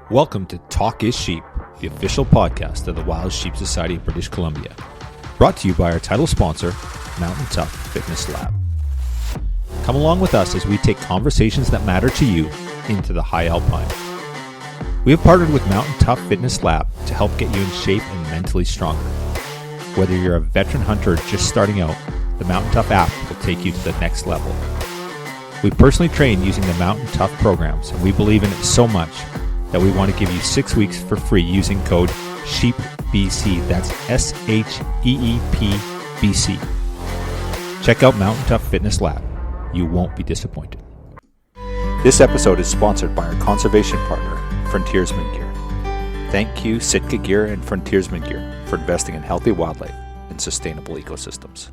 Welcome to Talk is Sheep, the official podcast of the Wild Sheep Society of British Columbia. Brought to you by our title sponsor, Mountain Tough Fitness Lab. Come along with us as we take conversations that matter to you into the high alpine. We have partnered with Mountain Tough Fitness Lab to help get you in shape and mentally stronger. Whether you're a veteran hunter or just starting out, the Mountain Tough app will take you to the next level. We personally train using the Mountain Tough programs, and we believe in it so much that we want to give you 6 weeks for free using code SHEEPBC. That's SHEEPBC. Check out Mountain Tough Fitness Lab. You won't be disappointed. This episode is sponsored by our conservation partner, Frontiersman Gear. Thank you, Sitka Gear and Frontiersman Gear, for investing in healthy wildlife and sustainable ecosystems.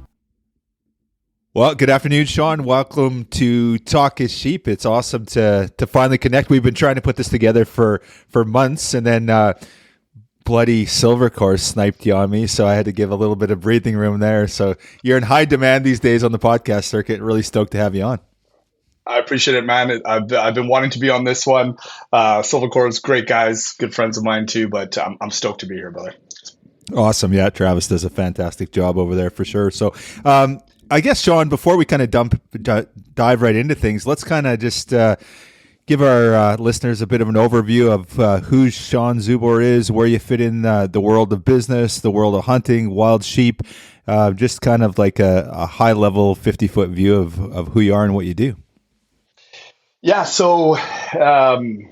Well, good afternoon, Sean. Welcome to Talk is Sheep. It's awesome to finally connect. We've been trying to put this together for months, and then bloody silver course sniped you on me, so I had to give a little bit of breathing room there. So you're in high demand these days on the podcast circuit. Really stoked to have you on. I appreciate it, man. I've been wanting to be on this one. Silver course, great guys, good friends of mine too, but I'm stoked to be here, brother. Awesome. Yeah, Travis does a fantastic job over there for sure. So I guess, Sean, before we kind of dive right into things, let's kind of just give our listeners a bit of an overview of who Sean Zubor is, where you fit in the world of business, the world of hunting, wild sheep, just kind of like a high-level 50-foot view of who you are and what you do. Yeah, so I'm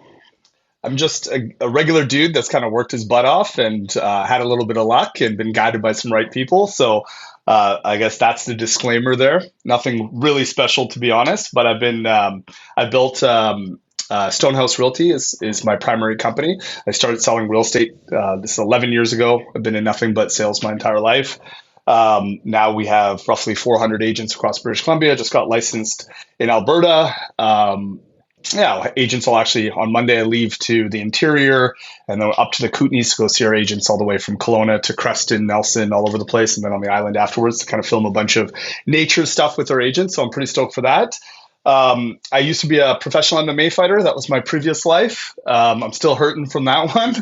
just a regular dude that's kind of worked his butt off and had a little bit of luck and been guided by some right people. So I guess that's the disclaimer there. Nothing really special, to be honest, but I built Stonehaus Realty is my primary company. I started selling real estate this is 11 years ago. I've been in nothing but sales my entire life. Now we have roughly 400 agents across British Columbia. Just got licensed in Alberta. Agents will actually, on Monday, I leave to the interior and then up to the Kootenays to go see our agents all the way from Kelowna to Creston, Nelson, all over the place, and then on the island afterwards to kind of film a bunch of nature stuff with our agents. So I'm pretty stoked for that. I used to be a professional MMA fighter. That was my previous life. I'm still hurting from that one.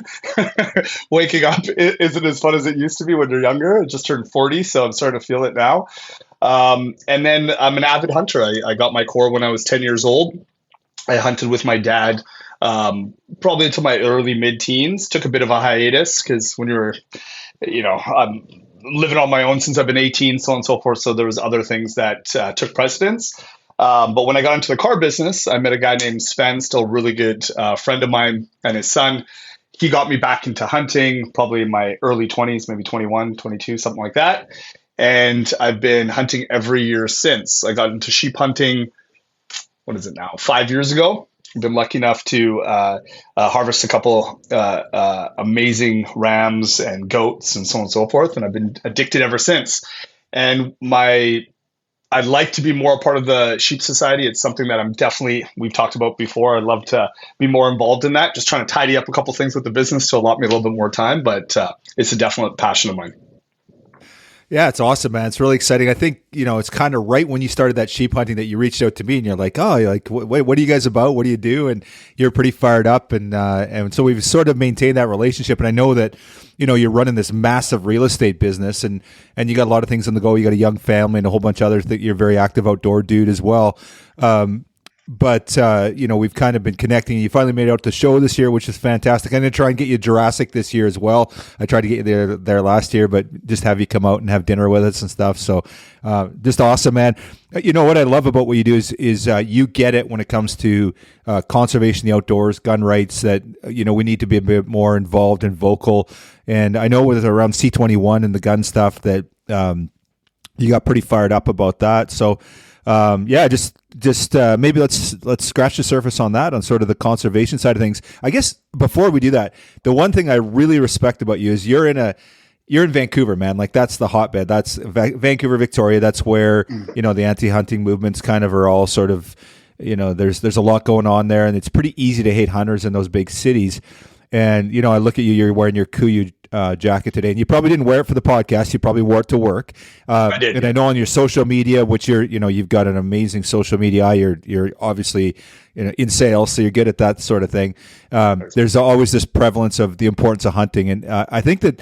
Waking up isn't as fun as it used to be when you're younger. I just turned 40, so I'm starting to feel it now. And then I'm an avid hunter. I got my core when I was 10 years old. I hunted with my dad probably until my early mid-teens. Took a bit of a hiatus because when you're, I'm living on my own since I've been 18, so on and so forth. So there was other things that took precedence. But when I got into the car business, I met a guy named Sven, still a really good friend of mine, and his son. He got me back into hunting probably in my early 20s, maybe 21, 22, something like that. And I've been hunting every year since. I got into sheep hunting, 5 years ago. I've been lucky enough to harvest a couple amazing rams and goats and so on and so forth. And I've been addicted ever since. And I'd like to be more a part of the Sheep Society. It's something that we've talked about before. I'd love to be more involved in that. Just trying to tidy up a couple things with the business to allot me a little bit more time. But it's a definite passion of mine. Yeah, it's awesome, man. It's really exciting. I think, it's kind of right when you started that sheep hunting that you reached out to me and you're like, what are you guys about? What do you do? And you're pretty fired up. And so we've sort of maintained that relationship. And I know that, you're running this massive real estate business and you got a lot of things on the go. You got a young family and a whole bunch of others that you're a very active outdoor dude as well. But we've kind of been connecting. You finally made it out to the show this year, which is fantastic. I'm going to try and get you Jurassic this year as well. I tried to get you there last year, but just have you come out and have dinner with us and stuff. So just awesome, man. What I love about what you do is you get it when it comes to conservation, the outdoors, gun rights, that, we need to be a bit more involved and vocal. And I know with around C21 and the gun stuff that you got pretty fired up about that. So just maybe let's scratch the surface on that, on sort of the conservation side of things. I guess before we do that, the one thing I really respect about you is you're in Vancouver, man. Like, that's the hotbed. That's Vancouver, Victoria. That's where, the anti-hunting movements kind of are all sort of, there's a lot going on there, and it's pretty easy to hate hunters in those big cities. And, I look at you, you're wearing your KUIU jacket today, and you probably didn't wear it for the podcast. You probably wore it to work. I did. And I know on your social media, which you've got an amazing social media eye. You're obviously in sales, so you're good at that sort of thing. There's always this prevalence of the importance of hunting, and I think that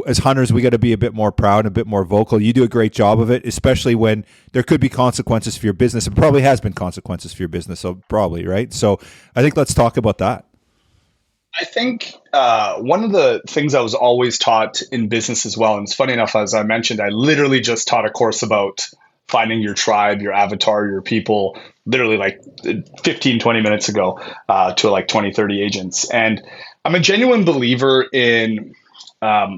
as hunters, we got to be a bit more proud and a bit more vocal. You do a great job of it, especially when there could be consequences for your business. It probably has been consequences for your business, so probably, right? So I think let's talk about that. I think one of the things I was always taught in business as well, and it's funny enough, as I mentioned, I literally just taught a course about finding your tribe, your avatar, your people, literally like 15, 20 minutes ago to like 20, 30 agents. And I'm a genuine believer in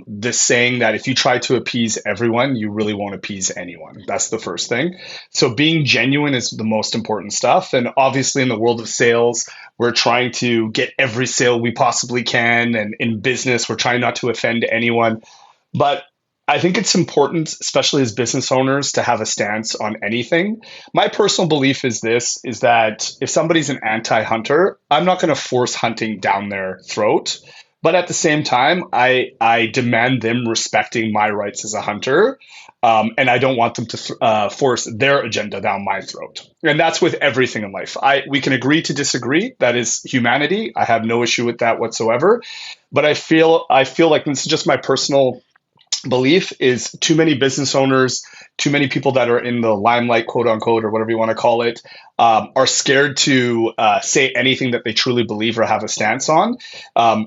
this saying that if you try to appease everyone, you really won't appease anyone. That's the first thing. So being genuine is the most important stuff. And obviously in the world of sales, we're trying to get every sale we possibly can. And in business, we're trying not to offend anyone. But I think it's important, especially as business owners, to have a stance on anything. My personal belief is that if somebody's an anti-hunter, I'm not going to force hunting down their throat. But at the same time, I demand them respecting my rights as a hunter, and I don't want them to force their agenda down my throat. And that's with everything in life. We can agree to disagree. That is humanity. I have no issue with that whatsoever. But I feel like this is just my personal belief is too many business owners, too many people that are in the limelight, quote unquote, or whatever you want to call it, are scared to say anything that they truly believe or have a stance on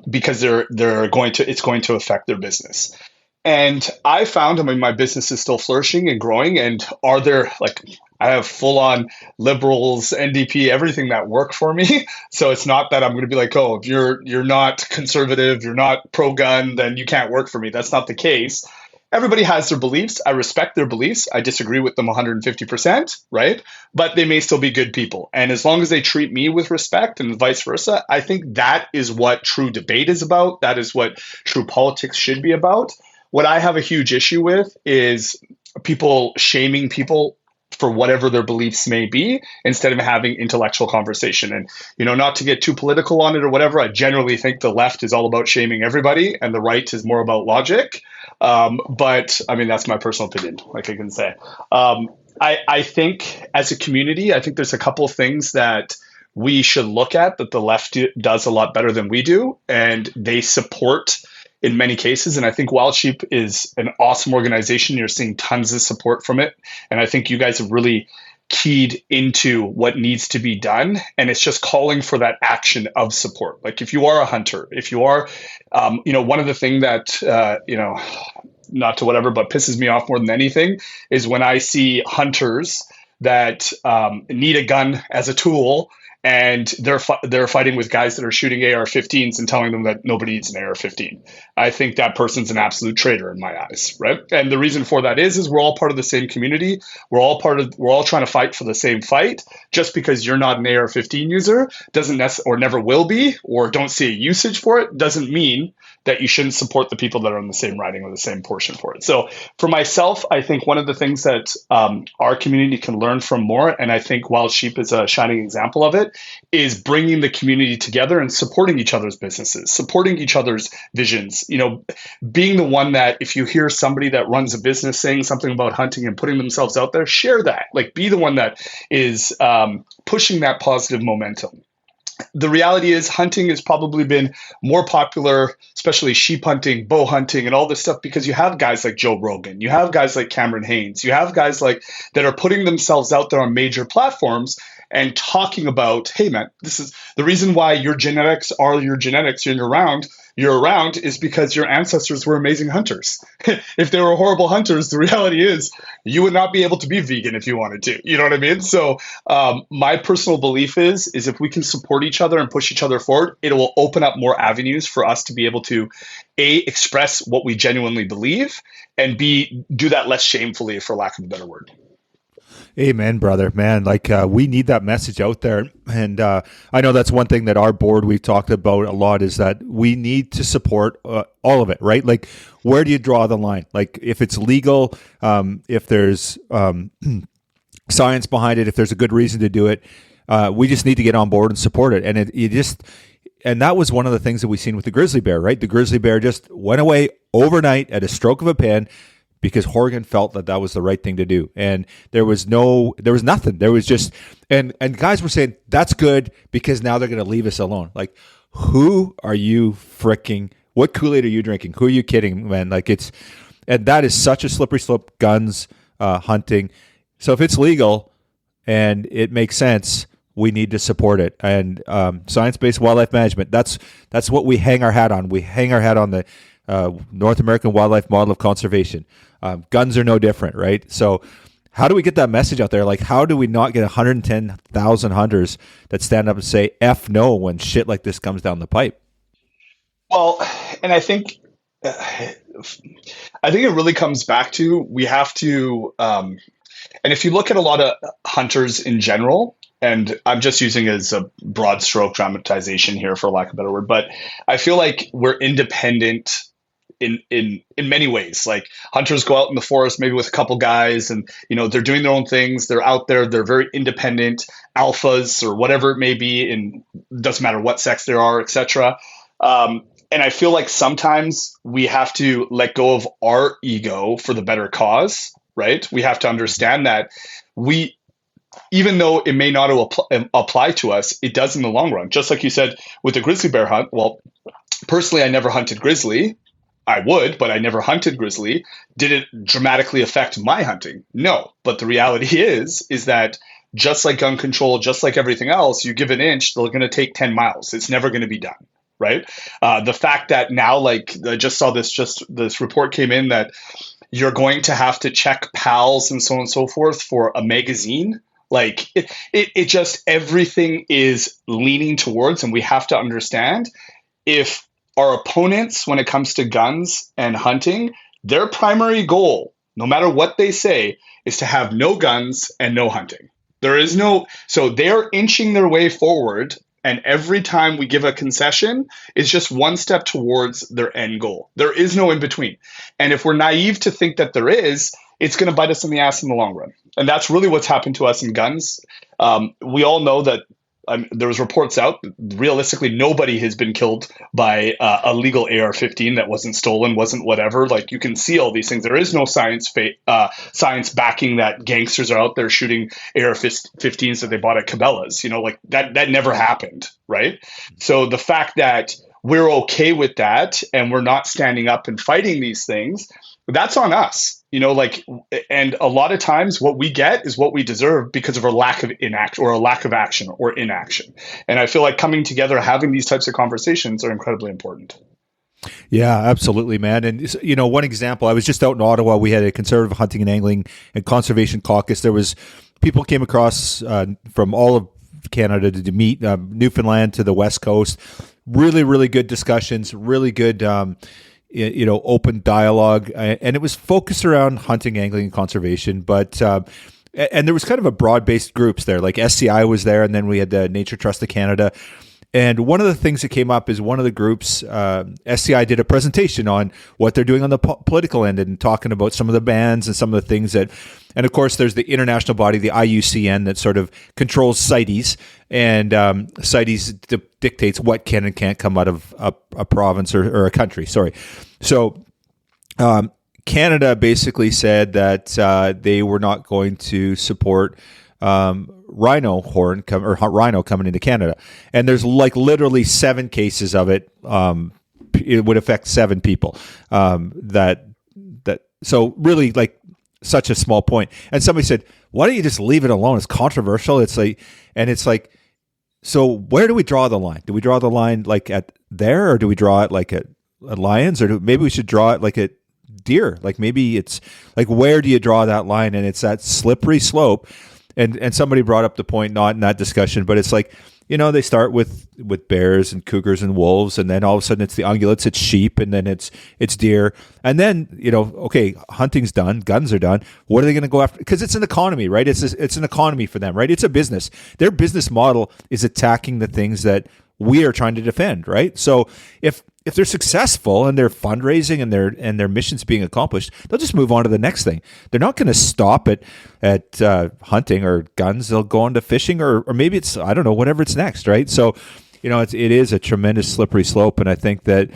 because it's going to affect their business. And I found, my business is still flourishing and growing. And I have full on liberals, NDP, everything that work for me. So it's not that I'm going to be like, oh, if you're not conservative, you're not pro-gun, then you can't work for me. That's not the case. Everybody has their beliefs. I respect their beliefs. I disagree with them 150%, right? But they may still be good people. And as long as they treat me with respect and vice versa, I think that is what true debate is about. That is what true politics should be about. What I have a huge issue with is people shaming people for whatever their beliefs may be, instead of having intellectual conversation. And, not to get too political on it or whatever, I generally think the left is all about shaming everybody and the right is more about logic. But that's my personal opinion, like I can say. I think as a community, I think there's a couple of things that we should look at that the left does a lot better than we do. And they support in many cases. And I think Wild Sheep is an awesome organization. You're seeing tons of support from it. And I think you guys have really keyed into what needs to be done. And it's just calling for that action of support. Like if you are a hunter, if you are, one of the things that, not to whatever, but pisses me off more than anything is when I see hunters that need a gun as a tool and they're fighting with guys that are shooting AR-15s and telling them that nobody needs an AR-15. I think that person's an absolute traitor in my eyes, right? And the reason for that is we're all part of the same community. We're all trying to fight for the same fight. Just because you're not an AR-15 user or never will be, or don't see a usage for it, doesn't mean that you shouldn't support the people that are on the same riding or the same portion for it. So for myself, I think one of the things that our community can learn from more, and I think Wild Sheep is a shining example of it, is bringing the community together and supporting each other's businesses, supporting each other's visions. Being the one that if you hear somebody that runs a business saying something about hunting and putting themselves out there, share that. Like be the one that is pushing that positive momentum. The reality is hunting has probably been more popular, especially sheep hunting, bow hunting, and all this stuff, because you have guys like Joe Rogan, you have guys like Cameron Haynes, you have guys like that are putting themselves out there on major platforms and talking about, hey man, this is the reason why your genetics are your genetics and you're around is because your ancestors were amazing hunters. If they were horrible hunters, the reality is you would not be able to be vegan if you wanted to. You know what I mean? So my personal belief is if we can support each other and push each other forward, it will open up more avenues for us to be able to A, express what we genuinely believe, and B, do that less shamefully, for lack of a better word. Amen, brother, man. We need that message out there. And I know that's one thing that our board, we've talked about a lot, is that we need to support all of it, right? Like, where do you draw the line? Like, if it's legal, if there's science behind it, if there's a good reason to do it, we just need to get on board and support it. And that was one of the things that we seen with the grizzly bear, right? The grizzly bear just went away overnight at a stroke of a pen because Horgan felt that was the right thing to do. And there was nothing. There was just, and guys were saying, that's good because now they're going to leave us alone. Like, who are you what Kool-Aid are you drinking? Who are you kidding, man? Like, and that is such a slippery slope, guns, hunting. So if it's legal and it makes sense, we need to support it. And science-based wildlife management, that's what we hang our hat on. We hang our hat on the North American wildlife model of conservation. Guns are no different, right? So how do we get that message out there? Like, how do we not get 110,000 hunters that stand up and say F no when shit like this comes down the pipe? Well, and I think it really comes back to, we have to, and if you look at a lot of hunters in general, and I'm just using it as a broad stroke dramatization here, for lack of a better word, but I feel like we're independent in many ways. Like, hunters go out in the forest maybe with a couple guys, and they're doing their own things. They're out there. They're very independent alphas or whatever it may be, and doesn't matter what sex they are, etc. And I feel like sometimes we have to let go of our ego for the better cause, right? We have to understand that even though it may not apply to us, it does in the long run. Just like you said with the grizzly bear hunt. Well, personally, I never hunted grizzly. I would, but I never hunted grizzly. Did it dramatically affect my hunting? No. But the reality is that just like gun control, just like everything else, you give an inch, they're going to take 10 miles. It's never going to be done, right? The fact that now, like, I just saw this report came in that you're going to have to check PALs and so on and so forth for a magazine. Like, it just, everything is leaning towards, and we have to understand, if our opponents, when it comes to guns and hunting, their primary goal, no matter what they say, is to have no guns and no hunting. So they're inching their way forward, and every time we give a concession, it's just one step towards their end goal. There is no in between. And if we're naive to think that there is, it's going to bite us in the ass in the long run. And that's really what's happened to us in guns. We all know that there was reports out, realistically, nobody has been killed by a legal AR-15 that wasn't stolen, wasn't whatever. Like, you can see all these things. There is no science backing that gangsters are out there shooting AR-15s that they bought at Cabela's. Like, that never happened, right? So the fact that we're okay with that and we're not standing up and fighting these things, that's on us. And a lot of times what we get is what we deserve because of our lack of inaction, or a lack of action or inaction. And I feel like coming together, having these types of conversations are incredibly important. Yeah, absolutely, man. And one example, I was just out in Ottawa. We had a conservative hunting and angling and conservation caucus. There was people came across from all of Canada to meet, Newfoundland to the West Coast. Really, really good discussions. Really good. Open dialogue, and it was focused around hunting, angling, and conservation. But and there was kind of a broad-based groups there. Like SCI was there, and then we had the Nature Trust of Canada. And one of the things that came up is one of the groups, SCI did a presentation on what they're doing on the political end and talking about some of the bans and some of the things that, and of course there's the international body, the IUCN, that sort of controls CITES, and CITES dictates what can and can't come out of a province or a country. Sorry. So Canada basically said that they were not going to support rhino coming into Canada, and there's like literally 7 cases of it. It would affect 7 people. So really, like, such a small point. And somebody said, "Why don't you just leave it alone? It's controversial." It's like, so where do we draw the line? Do we draw the line like at there, or do we draw it like at lions, or maybe we should draw it like at deer? Like, maybe it's like, where do you draw that line? And it's that slippery slope. And somebody brought up the point, not in that discussion, but it's like, they start with bears and cougars and wolves, and then all of a sudden it's the ungulates, it's sheep, and then it's deer. And then, okay, hunting's done, guns are done. What are they going to go after? Because it's an economy, right? It's an economy for them, right? It's a business. Their business model is attacking the things that we are trying to defend, right? So if they're successful and they're fundraising and their mission's being accomplished, they'll just move on to the next thing. They're not going to stop at hunting or guns. They'll go on to fishing, or maybe it's, I don't know, whatever it's next, right? So it is a tremendous slippery slope. And I think that,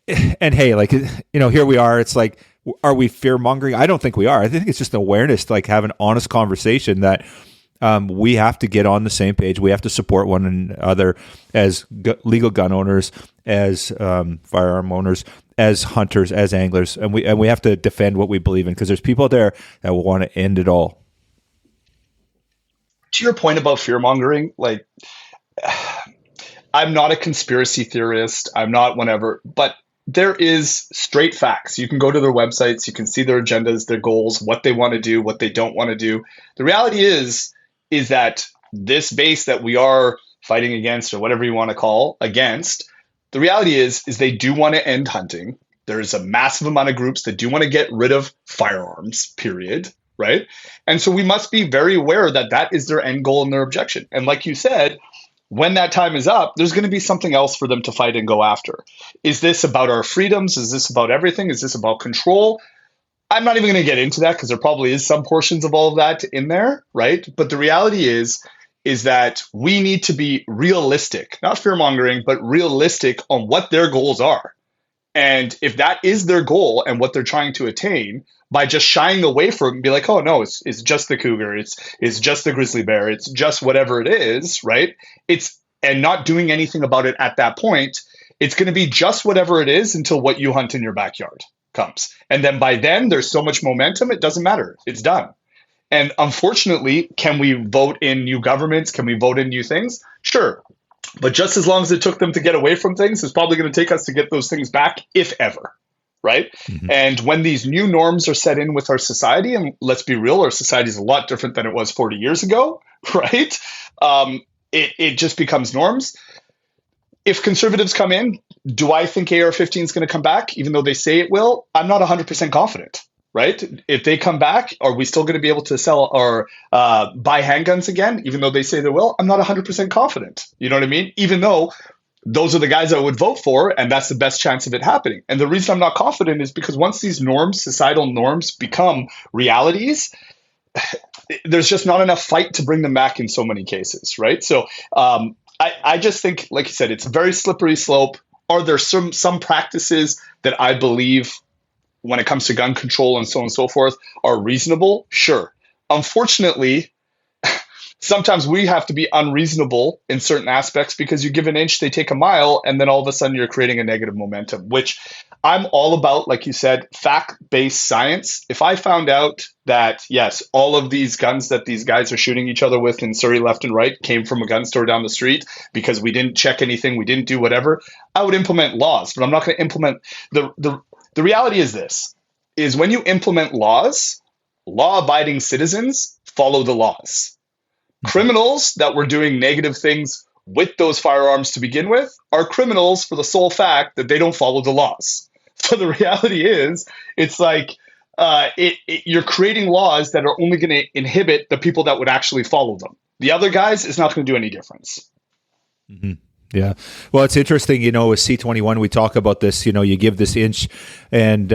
and hey, like, here we are. It's like, are we fear mongering? I don't think we are. I think it's just awareness, to like have an honest conversation that we have to get on the same page. We have to support one another as legal gun owners, as firearm owners, as hunters, as anglers, and we have to defend what we believe in, because there's people out there that will want to end it all. To your point about fear mongering, like, I'm not a conspiracy theorist. I'm not whatever, but there is straight facts. You can go to their websites, you can see their agendas, their goals, what they want to do, what they don't want to do. The reality is that this base that we are fighting against, or whatever you want to call against, the reality is they do want to end hunting. There's a massive amount of groups that do want to get rid of firearms, period, right? And so we must be very aware that that is their end goal and their objection. And like you said, when that time is up, there's going to be something else for them to fight and go after. Is this about our freedoms? Is this about everything? Is this about control? I'm not even going to get into that, because there probably is some portions of all of that in there, right? But the reality is that we need to be realistic, not fear-mongering, but realistic on what their goals are. And if that is their goal and what they're trying to attain, by just shying away from it and be like, oh no, it's just the cougar, it's just the grizzly bear, it's just whatever it is, right? And not doing anything about it at that point, it's going to be just whatever it is until what you hunt in your backyard comes. And then by then, there's so much momentum, it doesn't matter. It's done. And unfortunately, can we vote in new governments? Can we vote in new things? Sure. But just as long as it took them to get away from things, it's probably going to take us to get those things back, if ever. Right? Mm-hmm. And when these new norms are set in with our society, and let's be real, our society is a lot different than it was 40 years ago, right? It just becomes norms. If conservatives come in, do I think AR-15 is going to come back, even though they say it will? I'm not 100% confident, right? If they come back, are we still going to be able to sell or buy handguns again, even though they say they will? I'm not 100% confident. You know what I mean? Even though those are the guys I would vote for, and that's the best chance of it happening. And the reason I'm not confident is because once these norms, societal norms, become realities, there's just not enough fight to bring them back in so many cases, right? So I just think, like you said, it's a very slippery slope. Are there some practices that I believe, when it comes to gun control and so on and so forth, are reasonable? Sure. Unfortunately, sometimes we have to be unreasonable in certain aspects, because you give an inch, they take a mile, and then all of a sudden you're creating a negative momentum, which I'm all about, like you said, fact-based science. If I found out that, yes, all of these guns that these guys are shooting each other with in Surrey left and right came from a gun store down the street because we didn't check anything, we didn't do whatever, I would implement laws, but I'm not going to implement the reality is this, is when you implement laws, law-abiding citizens follow the laws. Criminals that were doing negative things with those firearms to begin with are criminals for the sole fact that they don't follow the laws. So the reality is, it's like you're creating laws that are only going to inhibit the people that would actually follow them. The other guys, it's not going to do any difference. Mm-hmm. Yeah. Well, it's interesting, with C21, we talk about this, you give this inch, and,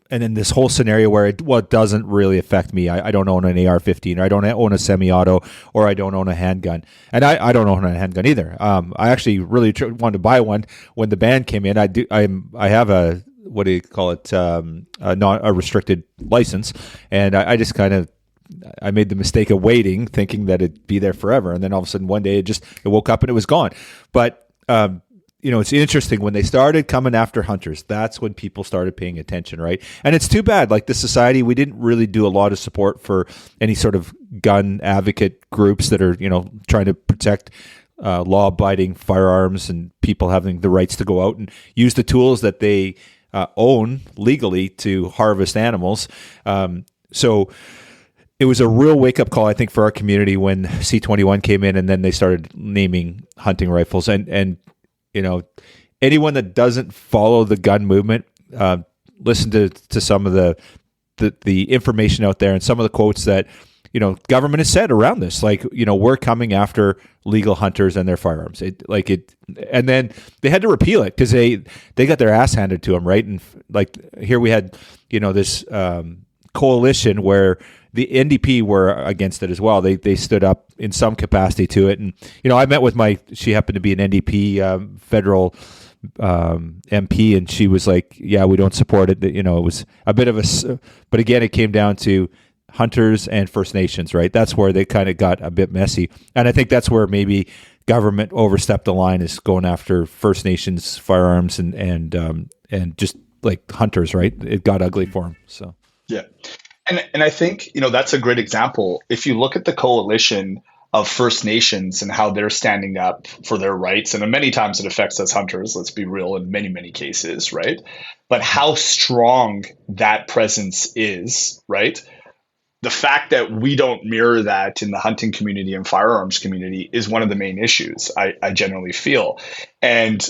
and in this whole scenario where it doesn't really affect me. I don't own an AR-15, or I don't own a semi-auto, or I don't own a handgun, and I don't own a handgun either. I actually really wanted to buy one when the ban came in. I have a, what do you call it, not a restricted license, and I just kind of, I made the mistake of waiting, thinking that it'd be there forever, and then all of a sudden one day it woke up and it was gone. But it's interesting, when they started coming after hunters, that's when people started paying attention, right? And it's too bad, like the society, we didn't really do a lot of support for any sort of gun advocate groups that are, trying to protect law-abiding firearms and people having the rights to go out and use the tools that they own legally to harvest animals. So it was a real wake-up call, I think, for our community when C21 came in, and then they started naming hunting rifles. And anyone that doesn't follow the gun movement, listen to some of the information out there and some of the quotes that government has said around this. Like, we're coming after legal hunters and their firearms. And then they had to repeal it because they got their ass handed to them, right? And like here we had this coalition where the NDP were against it as well. They stood up in some capacity to it. And, I met with she happened to be an NDP federal MP, and she was like, yeah, we don't support it. It was a bit of but again, it came down to hunters and First Nations, right? That's where they kind of got a bit messy. And I think that's where maybe government overstepped the line, is going after First Nations firearms and just like hunters, right? It got ugly for them. So, yeah. And I think, that's a great example. If you look at the coalition of First Nations and how they're standing up for their rights, and many times it affects us hunters, let's be real, in many, many cases, right? But how strong that presence is, right? The fact that we don't mirror that in the hunting community and firearms community is one of the main issues, I generally feel. And,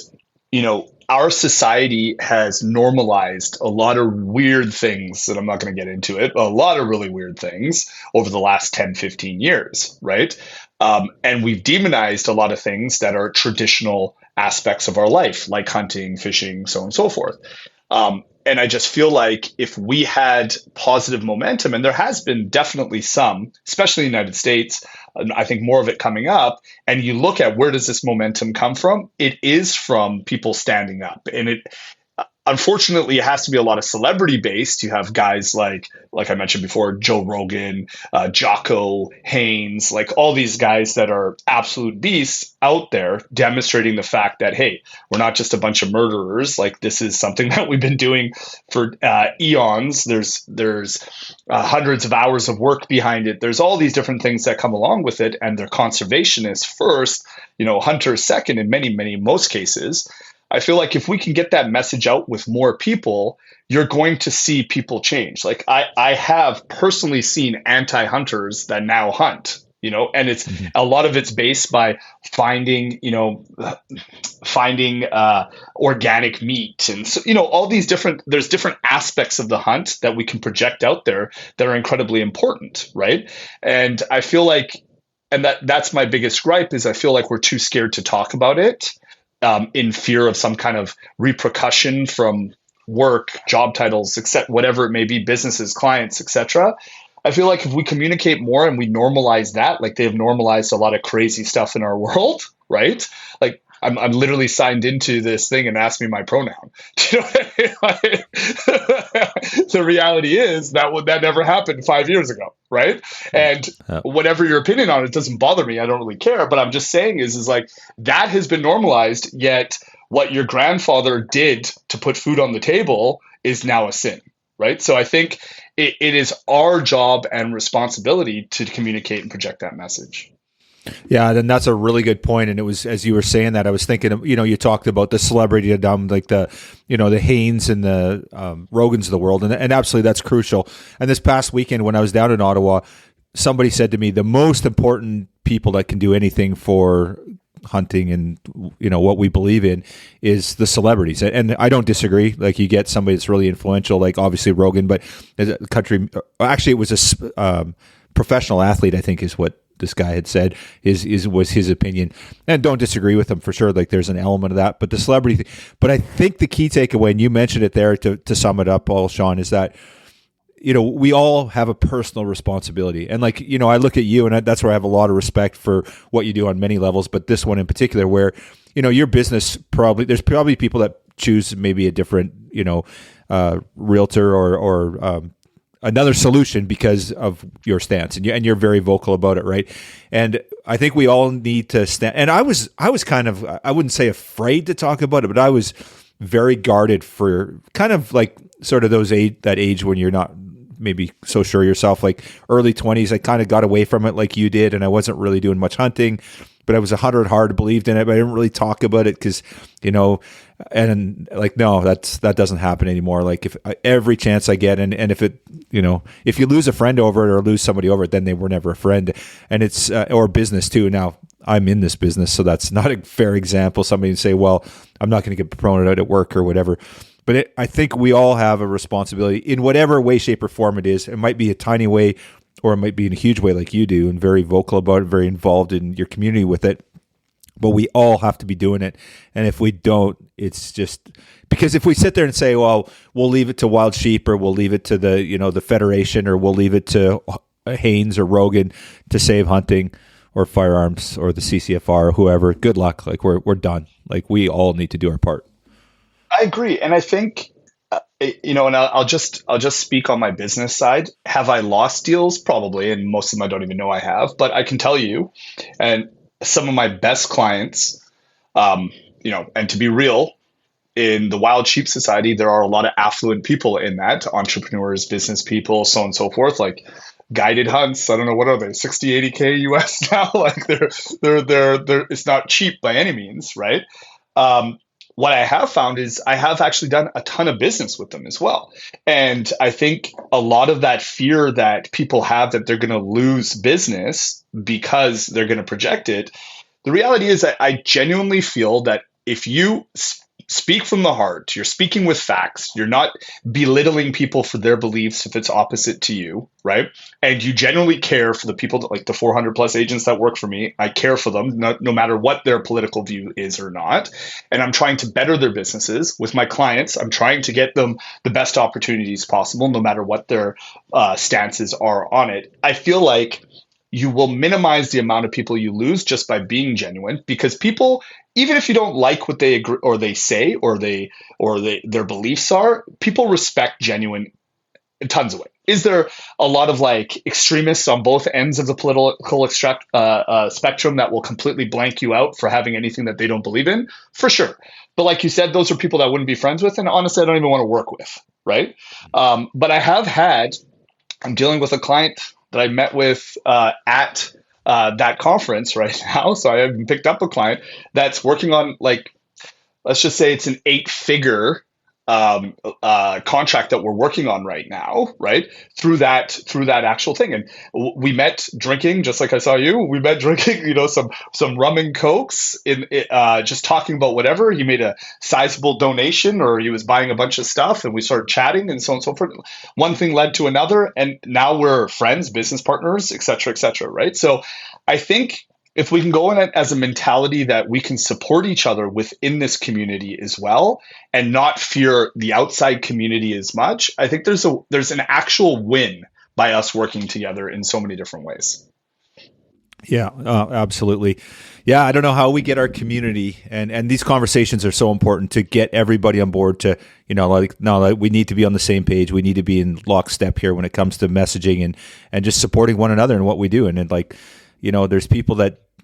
our society has normalized a lot of weird things that I'm not going to get into it, a lot of really weird things over the last 10, 15 years, right? And we've demonized a lot of things that are traditional aspects of our life, like hunting, fishing, so on and so forth. And I just feel like if we had positive momentum, and there has been definitely some, especially in the United States, I think more of it coming up, and you look at where does this momentum come from? It is from people standing up. And it, unfortunately, it has to be a lot of celebrity based. You have guys like I mentioned before, Joe Rogan, Jocko, Haynes, like all these guys that are absolute beasts out there demonstrating the fact that, hey, we're not just a bunch of murderers. Like, this is something that we've been doing for eons. There's hundreds of hours of work behind it. There's all these different things that come along with it, and they're conservationists first, hunters second in most cases. I feel like if we can get that message out with more people, you're going to see people change. Like I have personally seen anti-hunters that now hunt, and it's a lot of it's based by finding organic meat. And so, all these there's different aspects of the hunt that we can project out there that are incredibly important. Right. And I feel like, and that's my biggest gripe, is I feel like we're too scared to talk about it. In fear of some kind of repercussion from work, job titles, except whatever it may be, businesses, clients, etc. I feel like if we communicate more and we normalize that, like they've normalized a lot of crazy stuff in our world, right? Like I'm literally signed into this thing and ask me my pronoun. Do you know what I mean? The reality is that never happened 5 years ago, right? And whatever your opinion on it doesn't bother me. I don't really care. But I'm just saying is like that has been normalized. Yet what your grandfather did to put food on the table is now a sin, right? So I think it is our job and responsibility to communicate and project that message. Yeah, and that's a really good point. And it was, as you were saying that, I was thinking of, you talked about the celebrity like the Haynes and the Rogans of the world. And absolutely, that's crucial. And this past weekend when I was down in Ottawa, somebody said to me, the most important people that can do anything for hunting and, what we believe in is the celebrities. And I don't disagree. Like, you get somebody that's really influential, like obviously Rogan, but as a country, actually it was a professional athlete, I think is what this guy had said was his opinion, and don't disagree with him for sure. Like, there's an element of that, but the celebrity thing, but I think the key takeaway, and you mentioned it there to sum it up all, Sean, is that, we all have a personal responsibility. And like, I look at you, and that's where I have a lot of respect for what you do on many levels, but this one in particular where, your business there's probably people that choose maybe a different, realtor or another solution because of your stance, and you're very vocal about it, right? And I think we all need to stand. And I was kind of, I wouldn't say afraid to talk about it, but I was very guarded for kind of like sort of that age when you're not maybe so sure yourself, like early 20s. I kind of got away from it like you did, and I wasn't really doing much hunting, but I was a hunter at heart, believed in it, but I didn't really talk about it because, and like, no, that doesn't happen anymore. Like, if every chance I get, and if it, if you lose a friend over it or lose somebody over it, then they were never a friend. And it's, or business too. Now I'm in this business, so that's not a fair example. Somebody can say, well, I'm not going to get promoted out at work or whatever. But I think we all have a responsibility in whatever way, shape, or form it is. It might be a tiny way, or it might be in a huge way like you do, and very vocal about it, very involved in your community with it. But we all have to be doing it. And if we don't, it's just because if we sit there and say, well, we'll leave it to wild sheep, or we'll leave it to the, the federation, or we'll leave it to Haynes or Rogan to save hunting or firearms or the CCFR or whoever, good luck. Like we're done. Like we all need to do our part. I agree, and I think and I'll just speak on my business side. Have I lost deals? Probably, and most of them I don't even know I have. But I can tell you, and some of my best clients, and to be real, in the Wild Sheep Society, there are a lot of affluent people in that, entrepreneurs, business people, so on and so forth. Like guided hunts, I don't know, what are they, 60, 80K US now? Like they're it's not cheap by any means, right? Um, what I have found is I have actually done a ton of business with them as well. And I think a lot of that fear that people have that they're going to lose business because they're going to project it, the reality is that I genuinely feel that if you speak from the heart, you're speaking with facts, you're not belittling people for their beliefs if it's opposite to you, right? And you genuinely care for the people that, like the 400 plus agents that work for me, I care for them no matter what their political view is or not. And I'm trying to better their businesses with my clients. I'm trying to get them the best opportunities possible, no matter what their stances are on it. I feel like you will minimize the amount of people you lose just by being genuine, because people, even if you don't like what they agree or they say or their beliefs are, people respect genuine in tons of ways. Is there a lot of like extremists on both ends of the political spectrum that will completely blank you out for having anything that they don't believe in? For sure. But like you said, those are people that I wouldn't be friends with, and honestly, I don't even want to work with, right? But I'm dealing with a client that I met with at that conference right now. So I haven't picked up a client that's working on, like, let's just say it's an 8-figure contract that we're working on right now, right? Through that actual thing. And we met drinking, just like I saw you. We met drinking, some rum and cokes in just talking about whatever. He made a sizable donation, or he was buying a bunch of stuff, and we started chatting and so on and so forth. One thing led to another, and now we're friends, business partners, et cetera, right? So I think if we can go in it as a mentality that we can support each other within this community as well, and not fear the outside community as much, I think there's an actual win by us working together in so many different ways. Yeah, absolutely. Yeah, I don't know how we get our community, and these conversations are so important to get everybody on board to, we need to be on the same page. We need to be in lockstep here when it comes to messaging and just supporting one another in what we do. And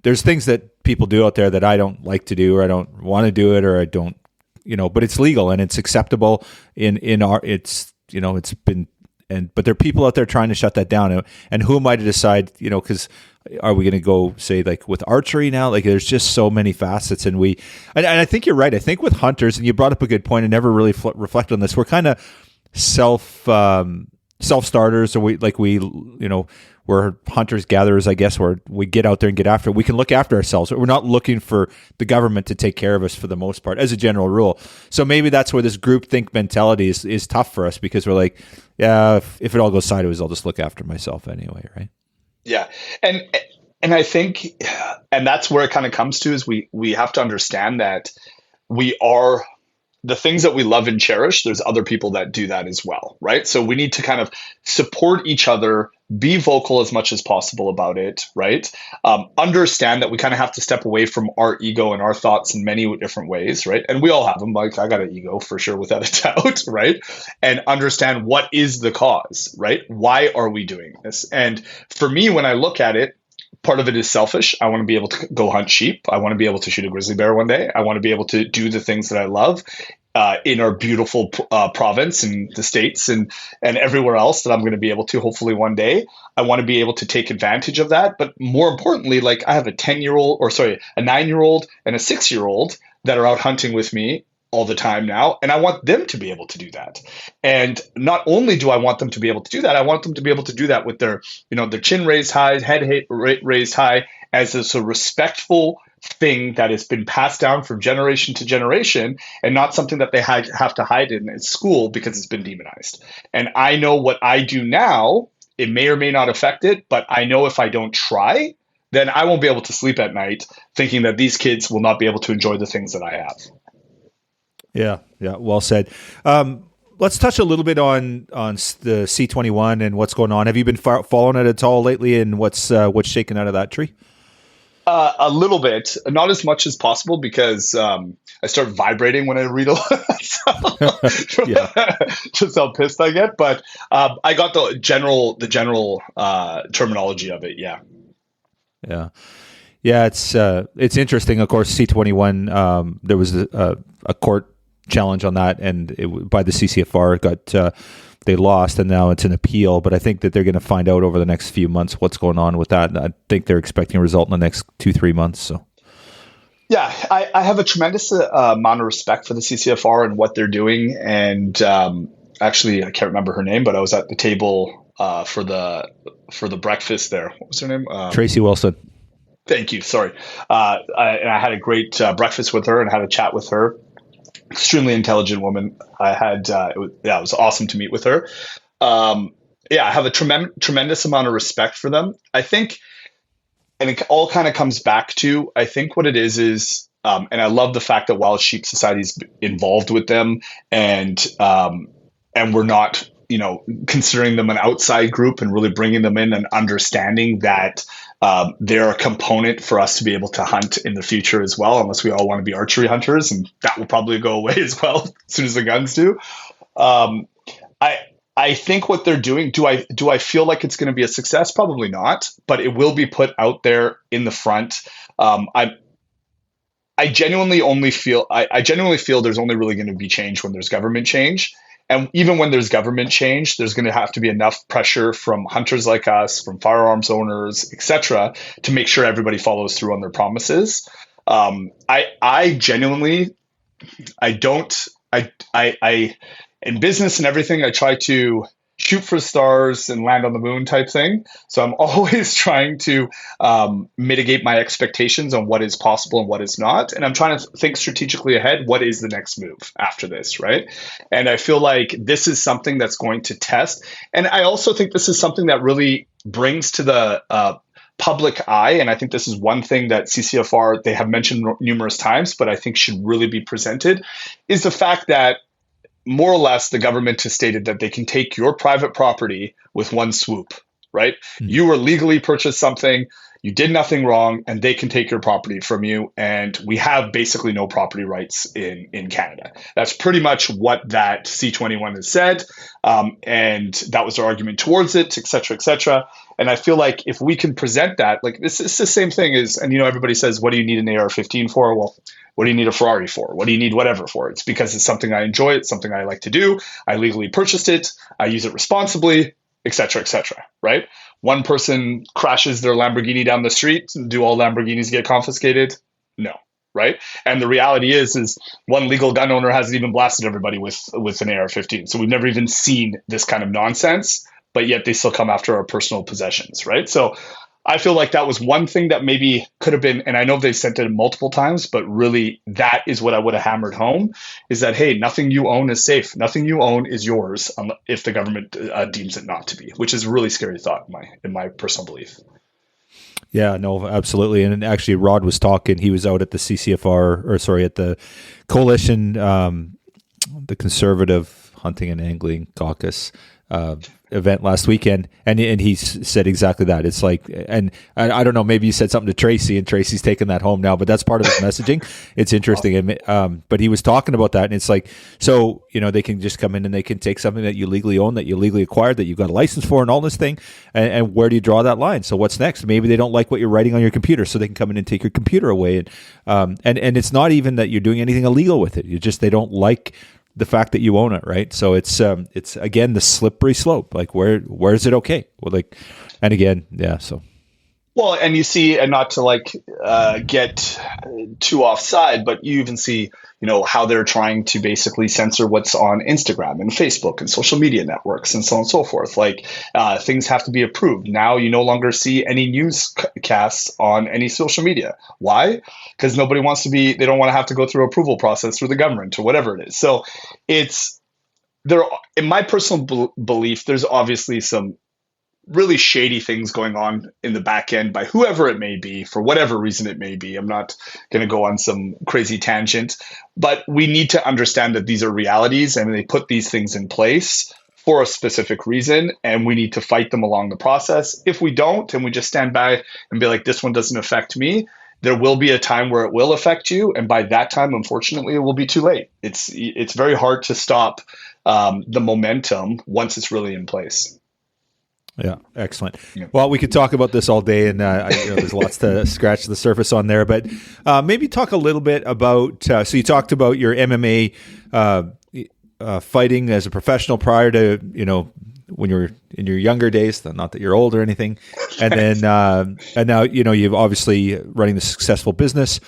there's things that people do out there that I don't like to do, or I don't want to do it, or I don't, but it's legal and it's acceptable but there are people out there trying to shut that down. And who am I to decide, because are we going to go say like with archery now? Like there's just so many facets, and I think you're right. I think with hunters, and you brought up a good point, and never really reflected on this. We're kind of self starters, or we're hunters gatherers, I guess, where we get out there and get after it. We can look after ourselves. We're not looking for the government to take care of us for the most part, as a general rule. So maybe that's where this groupthink mentality is tough for us, because we're like, yeah, if it all goes sideways, I'll just look after myself anyway, right? Yeah. And I think, and that's where it kind of comes to, is we have to understand that we are the things that we love and cherish. There's other people that do that as well, right? So we need to kind of support each other, be vocal as much as possible about it, right? Understand that we kind of have to step away from our ego and our thoughts in many different ways, right? And we all have them. Like I got an ego for sure, without a doubt, right? And understand what is the cause, right? Why are we doing this? And for me, when I look at it, part of it is selfish. I want to be able to go hunt sheep. I want to be able to shoot a grizzly bear one day. I want to be able to do the things that I love in our beautiful province and the States and everywhere else that I'm going to be able to hopefully one day. I want to be able to take advantage of that. But more importantly, like I have a 9-year-old and a 6-year-old that are out hunting with me all the time now. And I want them to be able to do that. And not only do I want them to be able to do that, I want them to be able to do that with their chin raised high, head raised high, as a respectful thing that has been passed down from generation to generation, and not something that they have to hide in school because it's been demonized. And I know what I do now, it may or may not affect it, but I know if I don't try, then I won't be able to sleep at night thinking that these kids will not be able to enjoy the things that I have. Yeah. Well said. let's touch a little bit on the C21 and what's going on. Have you been following it at all lately, and what's shaking out of that tree? A little bit, not as much as possible, because I start vibrating when I read a lot. Just how pissed I get. But I got the general terminology of it. Yeah. It's interesting. Of course, C21. There was a court challenge on that, and by the CCFR got. They lost, and now it's an appeal. But I think that they're going to find out over the next few months what's going on with that. And I think they're expecting a result in the next 2-3 months. So, yeah, I have a tremendous amount of respect for the CCFR and what they're doing. And actually, I can't remember her name, but I was at the table for the breakfast there. What was her name? Tracy Wilson. Thank you. Sorry. And I had a great breakfast with her and had a chat with her. Extremely intelligent woman. It was awesome to meet with her. I have a tremendous amount of respect for them. I think, and it all kind of comes back to, I think what it is, and I love the fact that Wild Sheep Society's involved with them, and we're not, considering them an outside group and really bringing them in and understanding that they're a component for us to be able to hunt in the future as well, unless we all want to be archery hunters, and that will probably go away as well as soon as the guns do. I think what they're doing, do I feel like it's going to be a success? Probably not, but it will be put out there in the front. I genuinely feel there's only really going to be change when there's government change. And even when there's government change, there's going to have to be enough pressure from hunters like us, from firearms owners, etc., to make sure everybody follows through on their promises. I genuinely, in business and everything, I try to shoot for stars and land on the moon type thing. So I'm always trying to mitigate my expectations on what is possible and what is not. And I'm trying to think strategically ahead. What is the next move after this, right? And I feel like this is something that's going to test. And I also think this is something that really brings to the public eye. And I think this is one thing that CCFR, they have mentioned numerous times, but I think should really be presented, is the fact that more or less, the government has stated that they can take your private property with one swoop, right? Mm-hmm. You were legally purchased something, you did nothing wrong, and they can take your property from you. And we have basically no property rights in Canada. That's pretty much what that C21 has said. And that was their argument towards it, et cetera, et cetera. And I feel like if we can present that, like it's the same thing as, and everybody says, what do you need an AR-15 for? Well, what do you need a Ferrari for? What do you need whatever for? It's because it's something I enjoy. It's something I like to do. I legally purchased it. I use it responsibly, et cetera, right? One person crashes their Lamborghini down the street. Do all Lamborghinis get confiscated? No, right? And the reality is one legal gun owner hasn't even blasted everybody with an AR-15. So we've never even seen this kind of nonsense, but yet they still come after our personal possessions, right? So I feel like that was one thing that maybe could have been, and I know they've sent it multiple times, but really that is what I would have hammered home, is that, hey, nothing you own is safe. Nothing you own is yours if the government deems it not to be, which is a really scary thought in my personal belief. Yeah, no, absolutely. And actually, Rod was talking, he was out at the at the Coalition, the Conservative Hunting and Angling Caucus event last weekend, and he said exactly that. It's like, and I don't know, maybe you said something to Tracy, and Tracy's taking that home now, but that's part of his messaging. It's interesting. But he was talking about that, and it's like, so, they can just come in and they can take something that you legally own, that you legally acquired, that you've got a license for and all this thing, and where do you draw that line? So what's next? Maybe they don't like what you're writing on your computer, so they can come in and take your computer away. And it's not even that you're doing anything illegal with it. They don't like the fact that you own it, right? So it's again the slippery slope. Like where is it okay? Well, and again, yeah. So well, and you see, and not to get too offside, but you even see, how they're trying to basically censor what's on Instagram and Facebook and social media networks and so on and so forth. Things have to be approved. Now you no longer see any newscasts on any social media. Why? Because they don't want to have to go through approval process through the government or whatever it is. So it's there. In my personal belief, there's obviously some really shady things going on in the back end by whoever it may be, for whatever reason it may be. I'm not going to go on some crazy tangent, but we need to understand that these are realities and they put these things in place for a specific reason, and we need to fight them along the process. If we don't, and we just stand by and be like, this one doesn't affect me, there will be a time where it will affect you, and by that time, unfortunately, it will be too late. It's very hard to stop the momentum once it's really in place. Yeah, excellent. Yeah. Well, we could talk about this all day, and there's lots to scratch the surface on there. But maybe talk a little bit about. So you talked about your MMA fighting as a professional prior to when you were in your younger days. Not that you're old or anything. And then and now you've obviously running the successful business.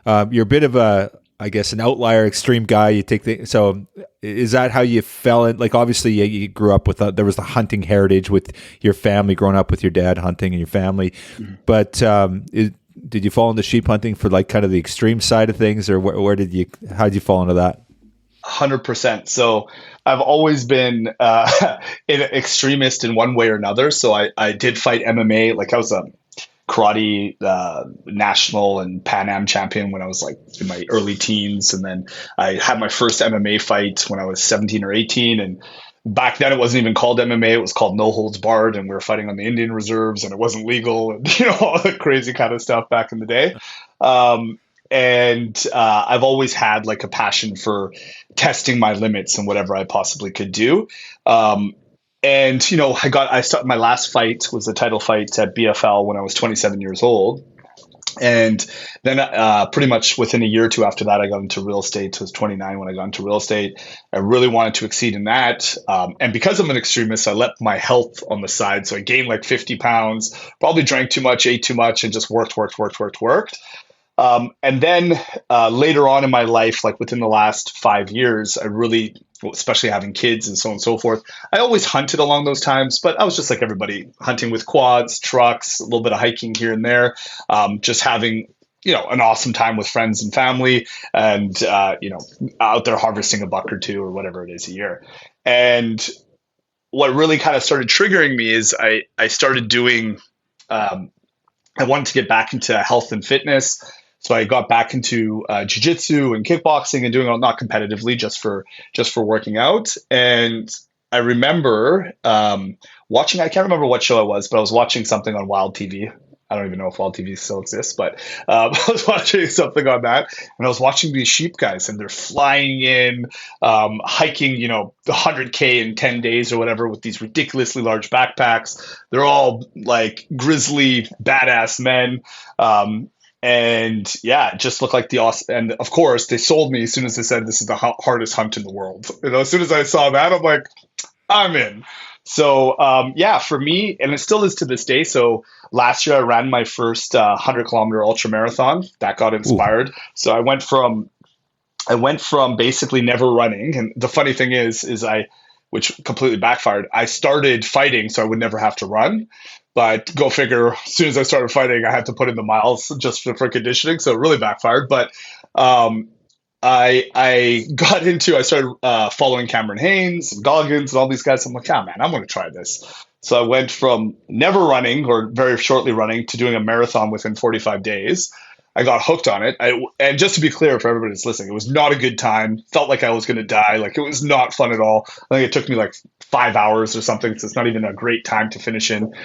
You're a bit of an outlier, extreme guy. You take so is that how you fell in? Like, obviously you grew up with there was the hunting heritage with your family, growing up with your dad hunting and your family. Mm-hmm. But did you fall into sheep hunting for like kind of the extreme side of things, or how did you fall into that? 100%. So I've always been an extremist in one way or another. So I did fight MMA. Like, I was a karate national and Pan Am champion when I was like in my early teens. And then I had my first MMA fight when I was 17 or 18. And back then it wasn't even called MMA. It was called No Holds Barred. And we were fighting on the Indian reserves and it wasn't legal. And, all the crazy kind of stuff back in the day. And I've always had like a passion for testing my limits and whatever I possibly could do. And, I started, my last fight was a title fight at BFL when I was 27 years old. And then pretty much within a year or two after that, I got into real estate. I was 29 when I got into real estate. I really wanted to exceed in that. And because I'm an extremist, I left my health on the side. So I gained like 50 pounds, probably drank too much, ate too much, and just worked. And then later on in my life, like within the last 5 years, I really, especially having kids and so on and so forth, I always hunted along those times, but I was just like everybody, hunting with quads, trucks, a little bit of hiking here and there, just having, an awesome time with friends and family and, out there harvesting a buck or two or whatever it is a year. And what really kind of started triggering me is I started doing, I wanted to get back into health and fitness. So I got back into jiu-jitsu and kickboxing and doing it not competitively, just for working out. And I remember watching, I can't remember what show it was, but I was watching something on Wild TV. I don't even know if Wild TV still exists, but I was watching something on that, and I was watching these sheep guys, and they're flying in, hiking, 100K in 10 days or whatever with these ridiculously large backpacks. They're all like grizzly, badass men. And yeah, it just looked like the awesome. And of course, they sold me as soon as they said this is the hardest hunt in the world. As soon as I saw that, I'm like, I'm in. So for me, and it still is to this day. So last year I ran my first 100-kilometer ultra marathon. That got inspired. Ooh. So I went from basically never running, and the funny thing is which completely backfired. I started fighting so I would never have to run. But go figure, as soon as I started fighting, I had to put in the miles just for conditioning. So it really backfired. But I started following Cameron Haynes and Goggins and all these guys. I'm like, man, I'm going to try this. So I went from never running or very shortly running to doing a marathon within 45 days. I got hooked on it. And just to be clear for everybody that's listening, it was not a good time. Felt like I was going to die. Like, it was not fun at all. I think it took me like 5 hours or something. So it's not even a great time to finish in.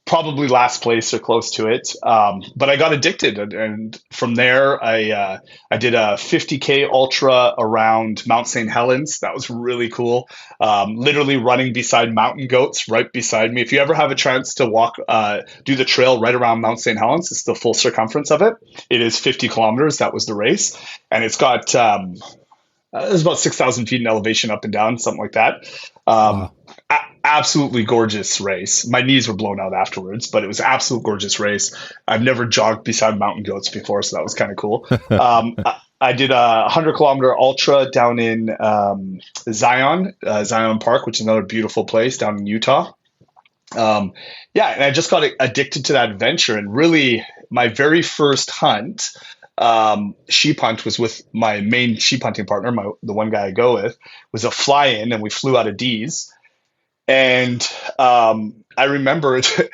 Probably last place or close to it. But I got addicted. And from there, I did a 50K ultra around Mount St. Helens. That was really cool. Literally running beside mountain goats right beside me. If you ever have a chance to walk, do the trail right around Mount St. Helens, it's the full circumference of it. It is 50 kilometers. That was the race. And it's got, there's about 6,000 feet in elevation up and down, something like that. Wow. Absolutely gorgeous race. My knees were blown out afterwards, but it was an absolute gorgeous race. I've never jogged beside mountain goats before, so that was kind of cool. I did a 100-kilometer ultra down in Zion Park, which is another beautiful place down in Utah. And I just got addicted to that adventure. And really, my very first hunt, sheep hunt, was with my main sheep hunting partner, the one guy I go with, was a fly-in, and we flew out of D's. And I remember it.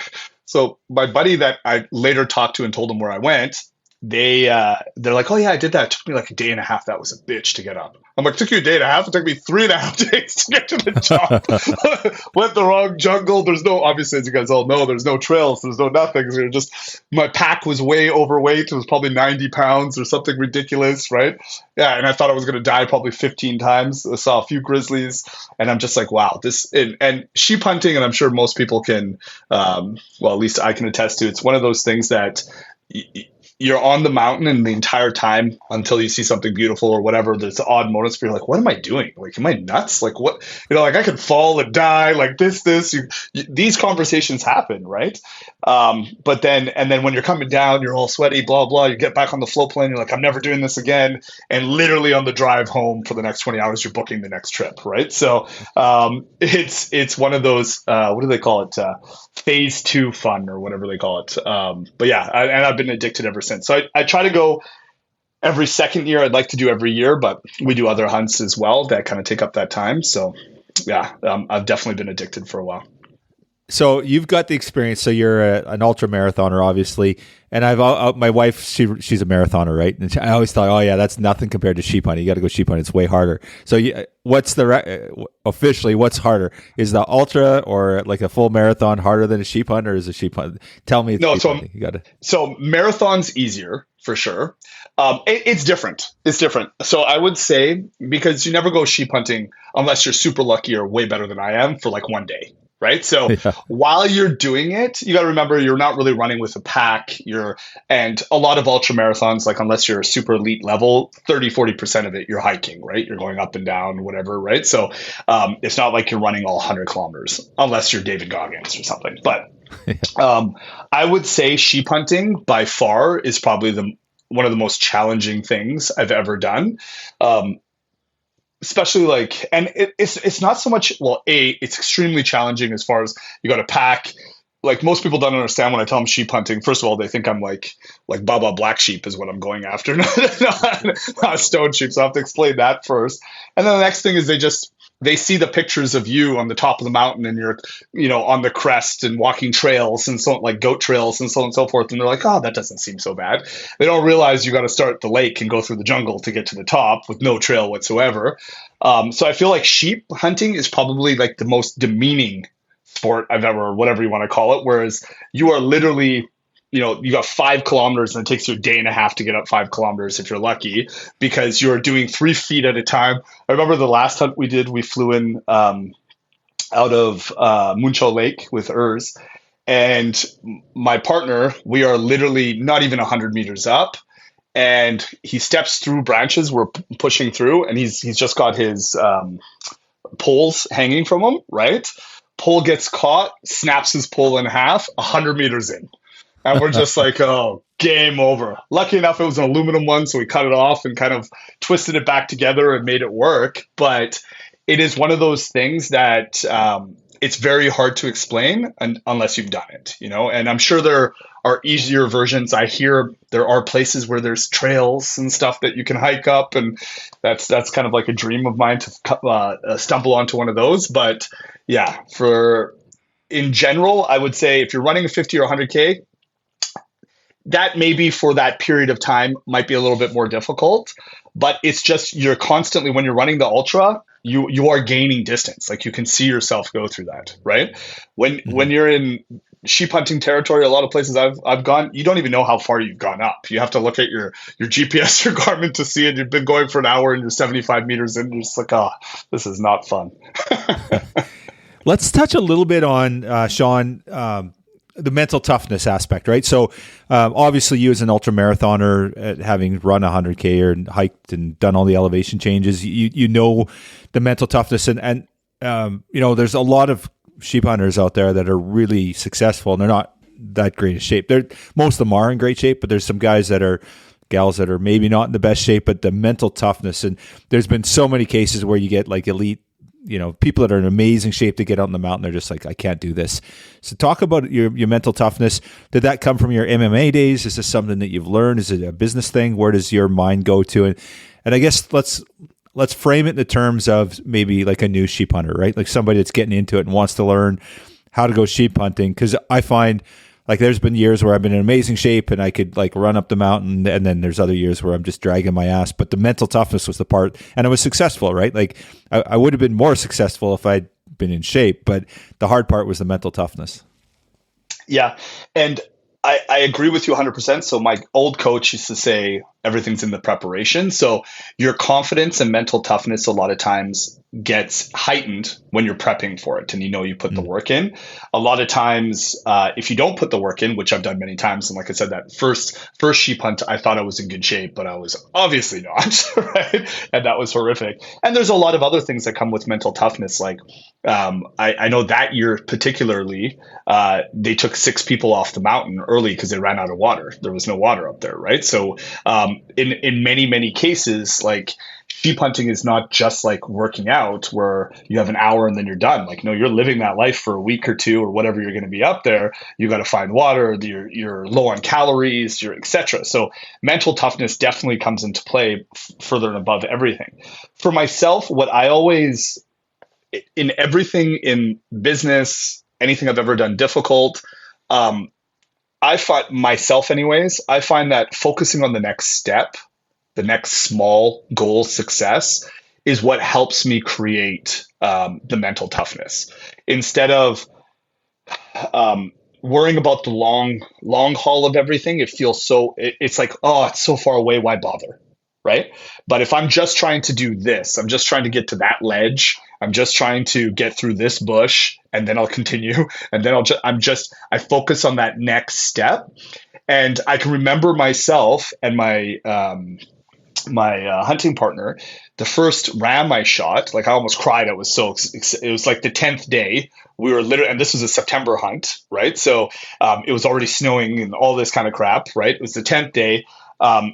So my buddy that I later talked to and told him where I went, they're like, oh yeah, I did that. It took me like a day and a half. That was a bitch to get up. I'm like, took you a day and a half? It took me 3.5 days to get to the top. Went the wrong jungle. There's no, obviously, as you guys all know, there's no trails. There's no nothing. So just, my pack was way overweight. It was probably 90 pounds or something ridiculous, right? Yeah, and I thought I was going to die probably 15 times. I saw a few grizzlies, and I'm just like, wow, this, and sheep hunting, and I'm sure most people can, well, at least I can attest to, it's one of those things that you're on the mountain and the entire time until you see something beautiful or whatever, there's odd moments where you're like, what am I doing? Like, am I nuts? Like, what, like I could fall and die like this, these conversations happen. Right. But then when you're coming down, you're all sweaty, blah, blah, you get back on the float plane. You're like, I'm never doing this again. And literally on the drive home for the next 20 hours, you're booking the next trip. Right. So, it's one of those, what do they call it? Phase 2 fun or whatever they call it. But yeah, and I've been addicted ever since. So I try to go every second year. I'd like to do every year, but we do other hunts as well that kind of take up that time. So yeah, I've definitely been addicted for a while. So you've got the experience. So you're an ultra marathoner, obviously, and my wife, she's a marathoner, right? And I always thought, oh yeah, that's nothing compared to sheep hunting. You got to go sheep hunting; it's way harder. So what's officially what's harder? Is the ultra or like a full marathon harder than a sheep hunt, or is a sheep hunt? Tell me. You got to. So marathon's easier for sure. It's different. It's different. So I would say, because you never go sheep hunting unless you're super lucky or way better than I am for like one day. Right. So while you're doing it, you got to remember you're not really running with a pack. And a lot of ultra marathons, like unless you're a super elite level, 30-40% of it, you're hiking, right? You're going up and down, whatever. Right. So it's not like you're running all 100 kilometers unless you're David Goggins or something. But I would say sheep hunting by far is probably one of the most challenging things I've ever done. Especially like, and it's not so much, well, it's extremely challenging as far as you got to pack. Like most people don't understand when I tell them sheep hunting. First of all, they think I'm like Baba Black Sheep is what I'm going after, not stone sheep. So I have to explain that first. And then the next thing is they see the pictures of you on the top of the mountain and you're, on the crest and walking trails and so like goat trails and so on and so forth. And they're like, oh, that doesn't seem so bad. They don't realize you got to start at the lake and go through the jungle to get to the top with no trail whatsoever. So I feel like sheep hunting is probably like the most demeaning sport I've ever, whatever you want to call it. Whereas you are literally, you got 5 kilometers and it takes you a day and a half to get up 5 kilometers if you're lucky, because you're doing 3 feet at a time. I remember the last hunt we did, we flew in out of Muncho Lake with Urs, and my partner, we are literally not even 100 meters up, and he steps through branches. We're pushing through, and he's just got his poles hanging from him, right? Pole gets caught, snaps his pole in half, 100 meters in. And we're just like, oh, game over. Lucky enough, it was an aluminum one, so we cut it off and kind of twisted it back together and made it work. But it is one of those things that it's very hard to explain unless you've done it, And I'm sure there are easier versions. I hear there are places where there's trails and stuff that you can hike up, and that's kind of like a dream of mine to stumble onto one of those. But yeah, in general, I would say if you're running a 50 or 100K, that maybe for that period of time might be a little bit more difficult, but it's just you're constantly, when you're running the ultra, you are gaining distance. Like you can see yourself go through that, right? When you're in sheep hunting territory, a lot of places I've gone, you don't even know how far you've gone up. You have to look at your GPS or Garmin to see it. You've been going for an hour and you're 75 meters in. You're just like, oh, this is not fun. Let's touch a little bit on, Sean, the mental toughness aspect, right? So obviously you as an ultra marathoner, having run 100K or hiked and done all the elevation changes, you know the mental toughness. And there's a lot of sheep hunters out there that are really successful and they're not that great of shape. Most of them are in great shape, but there's some gals that are maybe not in the best shape, but the mental toughness. And there's been so many cases where you get like elite, people that are in amazing shape to get out on the mountain. They're just like, I can't do this. So talk about your mental toughness. Did that come from your MMA days? Is this something that you've learned? Is it a business thing? Where does your mind go to? And I guess let's frame it in the terms of maybe like a new sheep hunter, right? Like somebody that's getting into it and wants to learn how to go sheep hunting. Because I find like there's been years where I've been in amazing shape and I could like run up the mountain, and then there's other years where I'm just dragging my ass. But the mental toughness was the part, and I was successful, right? Like I would have been more successful if I'd been in shape, but the hard part was the mental toughness. Yeah. And I agree with you 100%. So my old coach used to say everything's in the preparation. So your confidence and mental toughness a lot of times gets heightened when you're prepping for it and you put the work in. A lot of times, if you don't put the work in, which I've done many times, and like I said, that first sheep hunt, I thought I was in good shape, but I was obviously not, right? And that was horrific. And there's a lot of other things that come with mental toughness. Like I know that year particularly, they took 6 people off the mountain early because they ran out of water. There was no water up there, right? So in many cases, like sheep hunting is not just like working out where you have an hour and then you're done. Like, no, you're living that life for a week or two or whatever you're going to be up there. You got to find water, you're low on calories, you're etc. So mental toughness definitely comes into play further and above everything. For myself, what I always, in everything in business, anything I've ever done difficult, I find myself anyways, I find that focusing on the next step, the next small goal success is what helps me create the mental toughness. Instead of worrying about the long haul of everything, it feels so, it's like, oh, it's so far away, why bother? Right? But if I'm just trying to do this, I'm just trying to get to that ledge, I'm just trying to get through this bush, and then I'll continue, and then I focus on that next step. And I can remember myself and my hunting partner, the first ram I shot, like I almost cried. It was like the 10th day. We were literally, and this was a September hunt, right? So it was already snowing and all this kind of crap, right? It was the 10th day.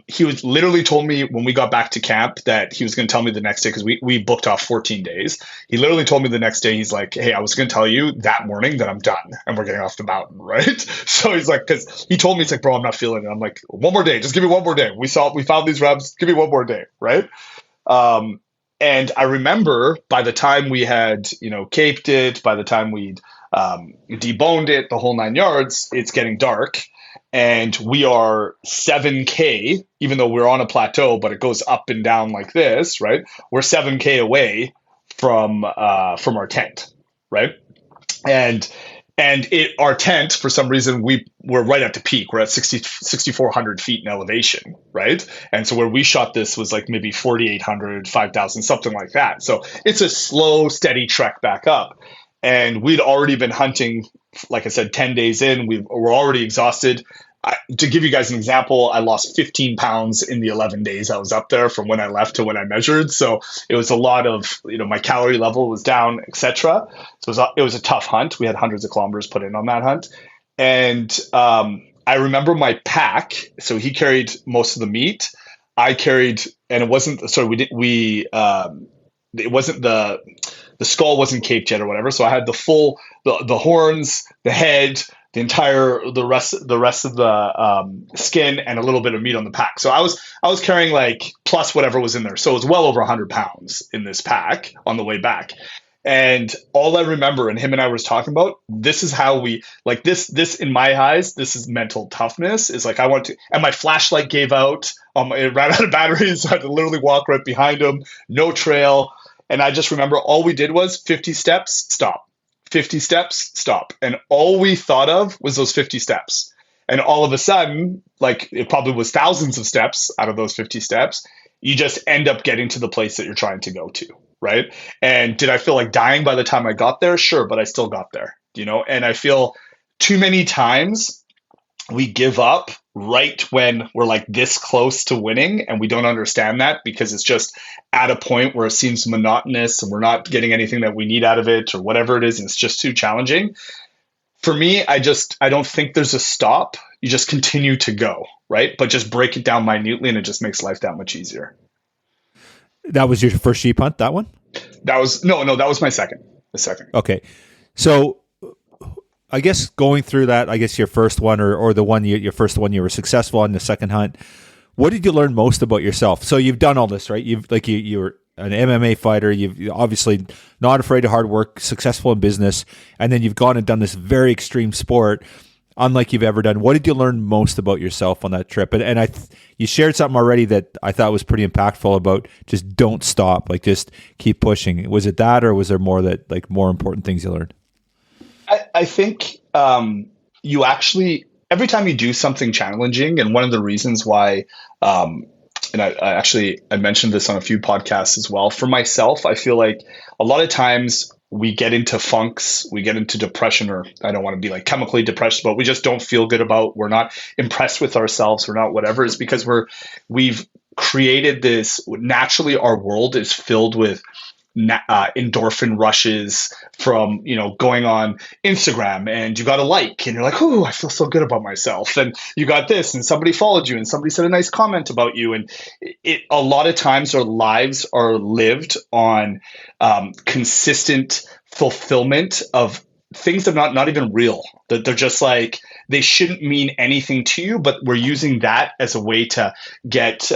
He was literally told me when we got back to camp that he was going to tell me the next day, because we booked off 14 days. He literally told me the next day, he's like, hey, I was going to tell you that morning that I'm done and we're getting off the mountain, right? So he's like, because he told me, it's like, bro, I'm not feeling it. I'm like, one more day, just give me one more day. We found these rams, give me one more day, right? And I remember by the time we had, caped it, by the time we'd deboned it, the whole 9 yards, it's getting dark. And we are 7K, even though we're on a plateau, but it goes up and down like this, right? We're 7K away from our tent, right? And our tent, for some reason, we're right at the peak. We're at 6,400 feet in elevation, right? And so where we shot this was like maybe 4,800, 5,000, something like that. So it's a slow, steady trek back up. And we'd already been hunting, like I said, 10 days in. We're already exhausted. To give you guys an example, I lost 15 pounds in the 11 days I was up there from when I left to when I measured. So it was a lot of, my calorie level was down, etc. So it was a tough hunt. We had hundreds of kilometers put in on that hunt. And I remember my pack. So he carried most of the meat. I carried, and it wasn't, it wasn't the skull wasn't caped yet or whatever. So I had the horns, the head, the rest of the skin, and a little bit of meat on the pack. So I was carrying like plus whatever was in there. So it was well over 100 pounds in this pack on the way back. And all I remember, and him and I was talking about, this is how we, like this in my eyes, this is mental toughness. Is like, and my flashlight gave out. It ran out of batteries. So I had to literally walk right behind him, no trail. And I just remember all we did was 50 steps, stop, 50 steps, stop. And all we thought of was those 50 steps. And all of a sudden, like it probably was thousands of steps out of those 50 steps, you just end up getting to the place that you're trying to go to, right? And did I feel like dying by the time I got there? Sure, but I still got there, And I feel too many times we give up right when we're like this close to winning, and we don't understand that because it's just at a point where it seems monotonous and we're not getting anything that we need out of it or whatever it is, and it's just too challenging. For me, I don't think there's a stop. You just continue to go, right? But just break it down minutely, and it just makes life that much easier. That was your first sheep hunt, that one? That was that was my second. The second. Okay. So I guess going through that, I guess your first one or the one your first one you were successful on, the second hunt, what did you learn most about yourself? So you've done all this, right? You were an MMA fighter. You're obviously not afraid of hard work, successful in business, and then you've gone and done this very extreme sport, unlike you've ever done. What did you learn most about yourself on that trip? And you shared something already that I thought was pretty impactful about just don't stop, like just keep pushing. Was it that, or was there more important things you learned? I think you actually, every time you do something challenging, and one of the reasons why, and I mentioned this on a few podcasts as well. For myself, I feel like a lot of times we get into funks, we get into depression, or I don't want to be like chemically depressed, but we just don't feel good about, we're not impressed with ourselves, we're not whatever. It's because we've created this, naturally our world is filled with endorphin rushes from, going on Instagram, and you got a like and you're like, oh, I feel so good about myself. And you got this, and somebody followed you, and somebody said a nice comment about you. And a lot of times our lives are lived on consistent fulfillment of things that are not even real, that they're just like, they shouldn't mean anything to you, but we're using that as a way to get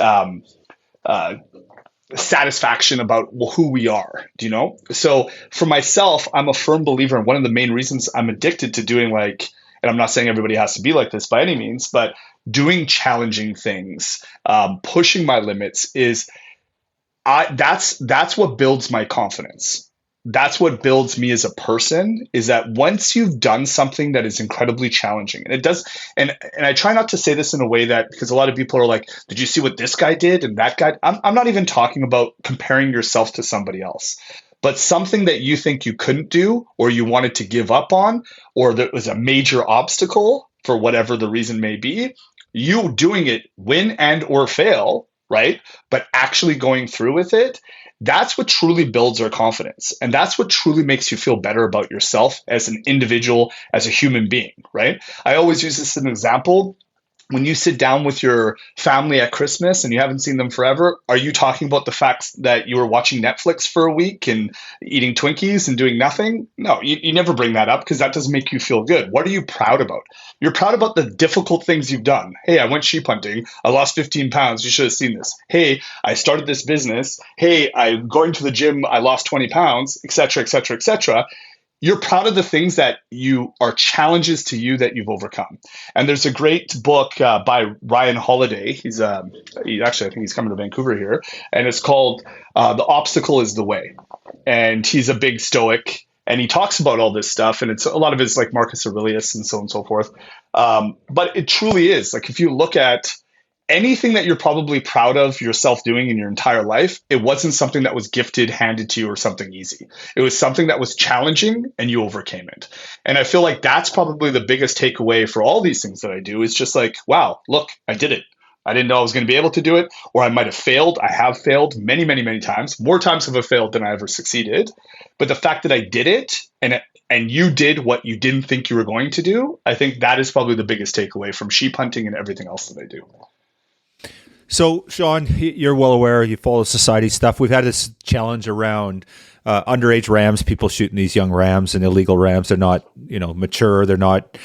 satisfaction about who we are, So for myself, I'm a firm believer, and one of the main reasons I'm addicted to doing and I'm not saying everybody has to be like this by any means, but doing challenging things, pushing my limits that's what builds my confidence. That's what builds me as a person, is that once you've done something that is incredibly challenging, and it does, and I try not to say this in a way that, because a lot of people are like, did you see what this guy did and that guy? I'm not even talking about comparing yourself to somebody else, but something that you think you couldn't do, or you wanted to give up on, or there was a major obstacle for whatever the reason may be, you doing it, win and or fail, right? But actually going through with it, that's what truly builds our confidence. And that's what truly makes you feel better about yourself as an individual, as a human being, right? I always use this as an example. When you sit down with your family at Christmas and you haven't seen them forever, are you talking about the fact that you were watching Netflix for a week and eating Twinkies and doing nothing? No, you never bring that up, because that doesn't make you feel good. What are you proud about? You're proud about the difficult things you've done. Hey, I went sheep hunting. I lost 15 pounds. You should have seen this. Hey, I started this business. Hey, I'm going to the gym. I lost 20 pounds, et cetera, et cetera, et cetera. You're proud of the things that you are challenges to you that you've overcome. And there's a great book by Ryan Holiday. I think he's coming to Vancouver here, and it's called The Obstacle is the Way. And he's a big Stoic, and he talks about all this stuff. And it's a lot of it's like Marcus Aurelius and so on and so forth. But it truly is, like, if you look at anything that you're probably proud of yourself doing in your entire life, it wasn't something that was gifted, handed to you, or something easy. It was something that was challenging, and you overcame it. And I feel like that's probably the biggest takeaway for all these things that I do, is just like, wow, look, I did it. I didn't know I was going to be able to do it, or I might have failed. I have failed many, many, many times. More times have I failed than I ever succeeded. But the fact that I did it, and you did what you didn't think you were going to do, I think that is probably the biggest takeaway from sheep hunting and everything else that I do. So, Sean, you're well aware, you follow society stuff. We've had this challenge around underage rams, people shooting these young rams and illegal rams. They're not, mature. They're not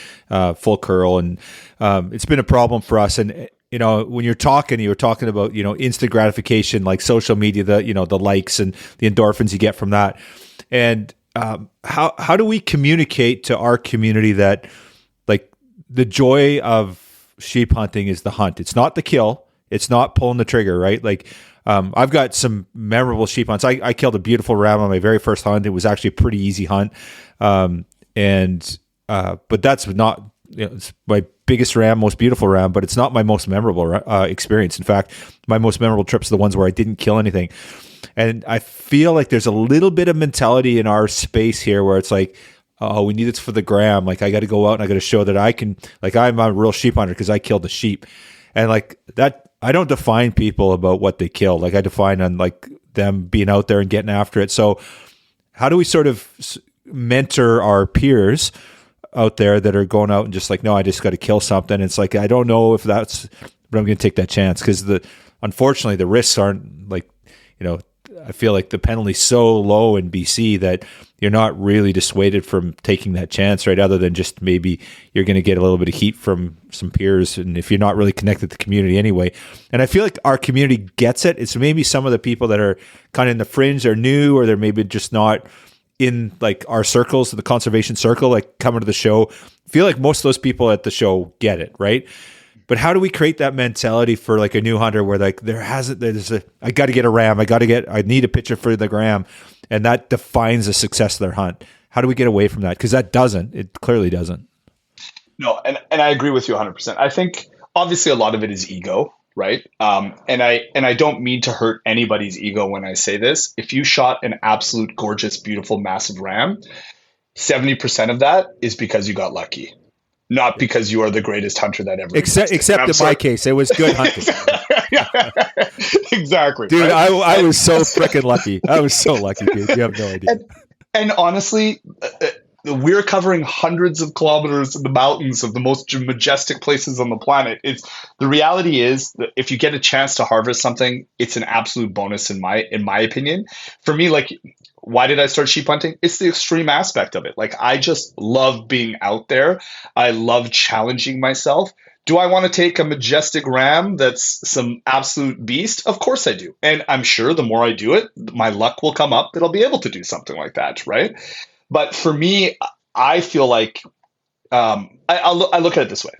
full curl. And it's been a problem for us. And, when you were talking about, instant gratification, like social media, the likes and the endorphins you get from that. And how do we communicate to our community that, like, the joy of sheep hunting is the hunt? It's not the kill. It's not pulling the trigger, right? Like, I've got some memorable sheep hunts. I killed a beautiful ram on my very first hunt. It was actually a pretty easy hunt. But that's not, it's my biggest ram, most beautiful ram, but it's not my most memorable experience. In fact, my most memorable trips are the ones where I didn't kill anything. And I feel like there's a little bit of mentality in our space here where it's like, oh, we need this for the gram. Like, I got to go out and I got to show that I can, like, I'm a real sheep hunter because I killed a sheep. And like that, I don't define people about what they kill. Like, I define on like them being out there and getting after it. So how do we sort of mentor our peers out there that are going out and just like, no, I just got to kill something. It's like, I don't know if that's, but I'm going to take that chance, because unfortunately the risks aren't like, I feel like the penalty's so low in BC that you're not really dissuaded from taking that chance, right? Other than just maybe you're going to get a little bit of heat from some peers, and if you're not really connected to the community anyway. And I feel like our community gets it. It's maybe some of the people that are kind of in the fringe are new, or they're maybe just not in like our circles, the conservation circle, like coming to the show. I feel like most of those people at the show get it, right? But how do we create that mentality for like a new hunter where like I got to get a ram, I need a picture for the gram, and that defines the success of their hunt. How do we get away from that? Because it clearly doesn't. No, and I agree with you 100%. I think obviously a lot of it is ego, right? And I don't mean to hurt anybody's ego when I say this. If you shot an absolute gorgeous, beautiful, massive ram, 70% of that is because you got lucky. Not because you are the greatest hunter that ever existed. Except in my case, it was good hunting. Exactly. Dude, right? I was so freaking lucky. I was so lucky, dude. You have no idea. And honestly, we're covering hundreds of kilometers in the mountains of the most majestic places on the planet. The reality is that if you get a chance to harvest something, it's an absolute bonus in my opinion. For me, like, why did I start sheep hunting? It's the extreme aspect of it. Like, I just love being out there. I love challenging myself. Do I want to take a majestic ram that's some absolute beast? Of course I do. And I'm sure the more I do it, my luck will come up that I'll be able to do something like that, right? But for me, I feel like I look at it this way.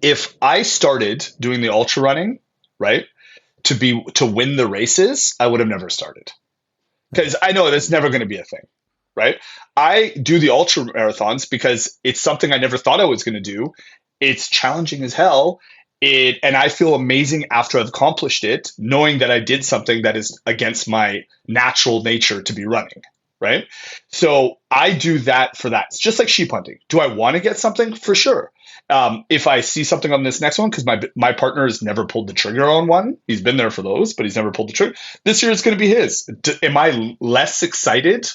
If I started doing the ultra running, right, to win the races, I would have never started. Because I know that's never going to be a thing, right? I do the ultra marathons because it's something I never thought I was going to do. It's challenging as hell. And I feel amazing after I've accomplished it, knowing that I did something that is against my natural nature to be running, right? So I do that for that. It's just like sheep hunting. Do I want to get something? For sure. If I see something on this next one, because my partner has never pulled the trigger on one. He's been there for those, but he's never pulled the trigger. This year it's going to be his. Am I less excited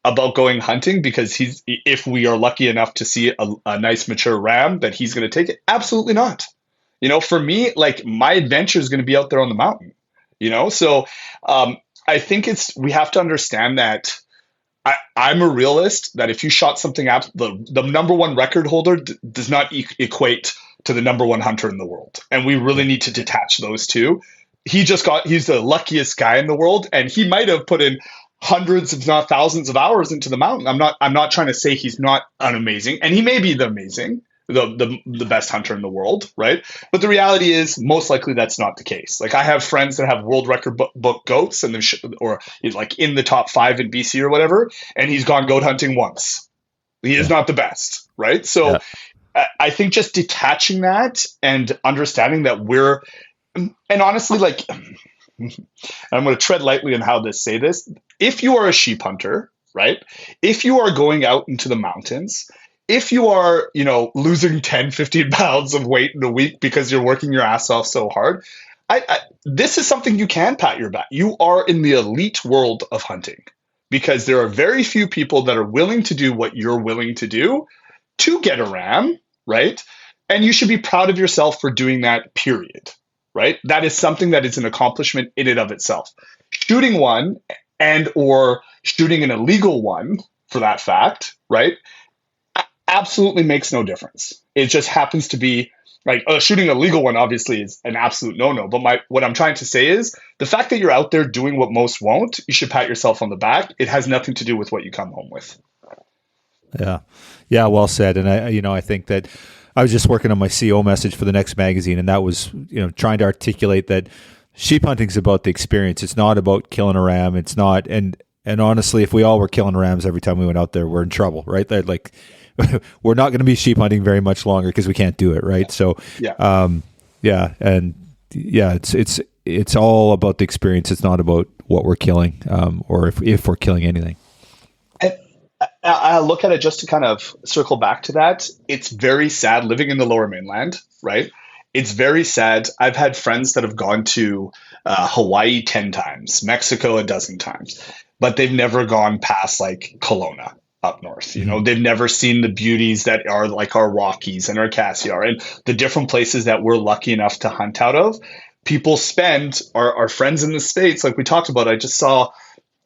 about going hunting because if we are lucky enough to see a nice mature ram that he's going to take it? Absolutely not. For me, like, my adventure is going to be out there on the mountain, So I think we have to understand that I'm a realist, that if you shot something out, the number one record holder does not equate to the number one hunter in the world. And we really need to detach those two. He's the luckiest guy in the world, and he might have put in hundreds, if not thousands of hours into the mountain. I'm not trying to say he's not amazing, and he may be the best hunter in the world, right? But the reality is, most likely that's not the case. Like, I have friends that have world record book goats, and or he's like in the top 5 in BC or whatever, and he's gone goat hunting once. He is not the best, right? So I think just detaching that and understanding that and honestly, like, I'm going to tread lightly on how to say this. If you are a sheep hunter, right? If you are going out into the mountains, if you are, losing 10, 15 pounds of weight in a week because you're working your ass off so hard, this is something you can pat your back. You are in the elite world of hunting because there are very few people that are willing to do what you're willing to do to get a ram, right? And you should be proud of yourself for doing that, period, right? That is something that is an accomplishment in and of itself. Shooting one or shooting an illegal one, for that fact, right, absolutely makes no difference. It just happens to be like shooting a legal one obviously is an absolute no-no. But what I'm trying to say is the fact that you're out there doing what most won't, you should pat yourself on the back. It has nothing to do with what you come home with. Yeah. Yeah. Well said. And I think that I was just working on my CO message for the next magazine, and that was, trying to articulate that sheep hunting is about the experience. It's not about killing a ram. It's not. And honestly, if we all were killing rams every time we went out there, we're in trouble, right? They're like, we're not going to be sheep hunting very much longer because we can't do it, right? So, it's all about the experience. It's not about what we're killing, or if we're killing anything. And I look at it just to kind of circle back to that. It's very sad living in the Lower Mainland, right? It's very sad. I've had friends that have gone to Hawaii 10 times, Mexico a dozen times, but they've never gone past like Kelowna up north. They've never seen the beauties that are like our Rockies and our Cassiar and the different places that we're lucky enough to hunt out of. people spend, our friends in the States, like we talked about. I just saw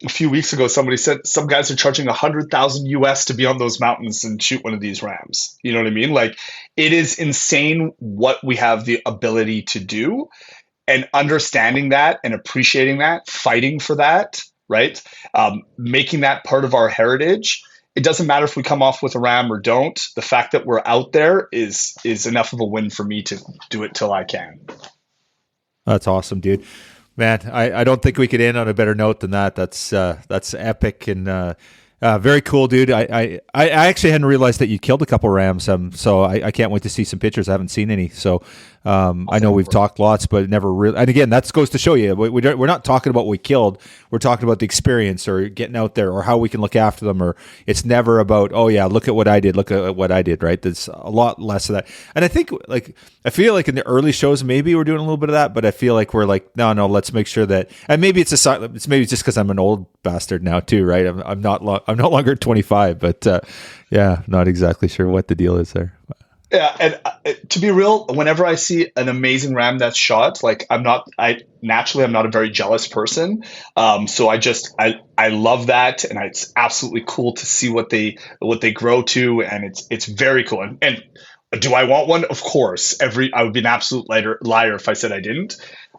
a few weeks ago, somebody said some guys are charging 100,000 US to be on those mountains and shoot one of these rams. You know what I mean? Like, it is insane what we have the ability to do, and understanding that and appreciating that, fighting for that, right? Making that part of our heritage. It doesn't matter if we come off with a ram or don't. The fact that we're out there is enough of a win for me to do it till I can. That's awesome, dude. Man, I don't think we could end on a better note than that. That's epic and very cool, dude. I actually hadn't realized that you killed a couple rams. So I can't wait to see some pictures. I haven't seen any. So I know we've talked lots, but never really. And again, that goes to show you we're not talking about what we killed. We're talking about the experience or getting out there or how we can look after them. Or it's never about, oh yeah, look at what I did. Look at what I did. Right? There's a lot less of that. And I think I feel like in the early shows maybe we're doing a little bit of that, but I feel like we're like, no, let's make sure that. And maybe it's maybe just because I'm an old bastard now too, right? I'm no longer 25, but yeah, not exactly sure what the deal is there. Yeah, and to be real, whenever I see an amazing ram that's shot, like I'm not a very jealous person. So I love that, and it's absolutely cool to see what they grow to, and it's very cool. And do I want one? Of course. I would be an absolute liar if I said I didn't.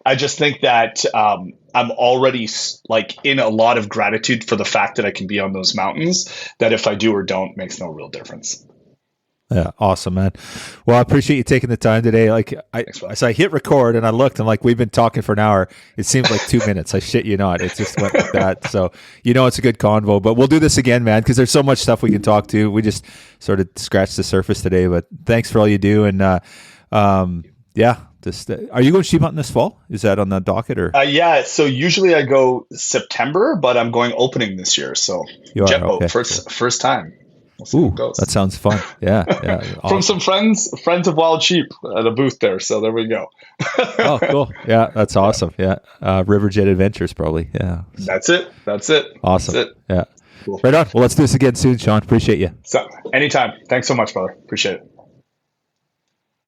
I just think that I'm already like in a lot of gratitude for the fact that I can be on those mountains, that if I do or don't makes no real difference. Yeah, awesome, man. Well, I appreciate you taking the time today. Like, so I hit record and I looked and like we've been talking for an hour. It seems like 2 minutes. I shit you not. It just went like that. So it's a good convo. But we'll do this again, man, because there's so much stuff we can talk to. We just sort of scratched the surface today. But thanks for all you do. And yeah, are you going sheep hunting this fall? Is that on the docket or? Yeah. So usually I go September, but I'm going opening this year. So jet boat, first time. Ooh, that sounds fun. Yeah. Awesome. From some friends of Wild Sheep at a booth there. So there we go. Oh, cool. Yeah, that's awesome. Yeah. Riverjet Adventures, probably. Yeah. That's it. Awesome. That's it. Yeah. Cool. Right on. Well, let's do this again soon, Sean. Appreciate you. So, anytime. Thanks so much, brother. Appreciate it.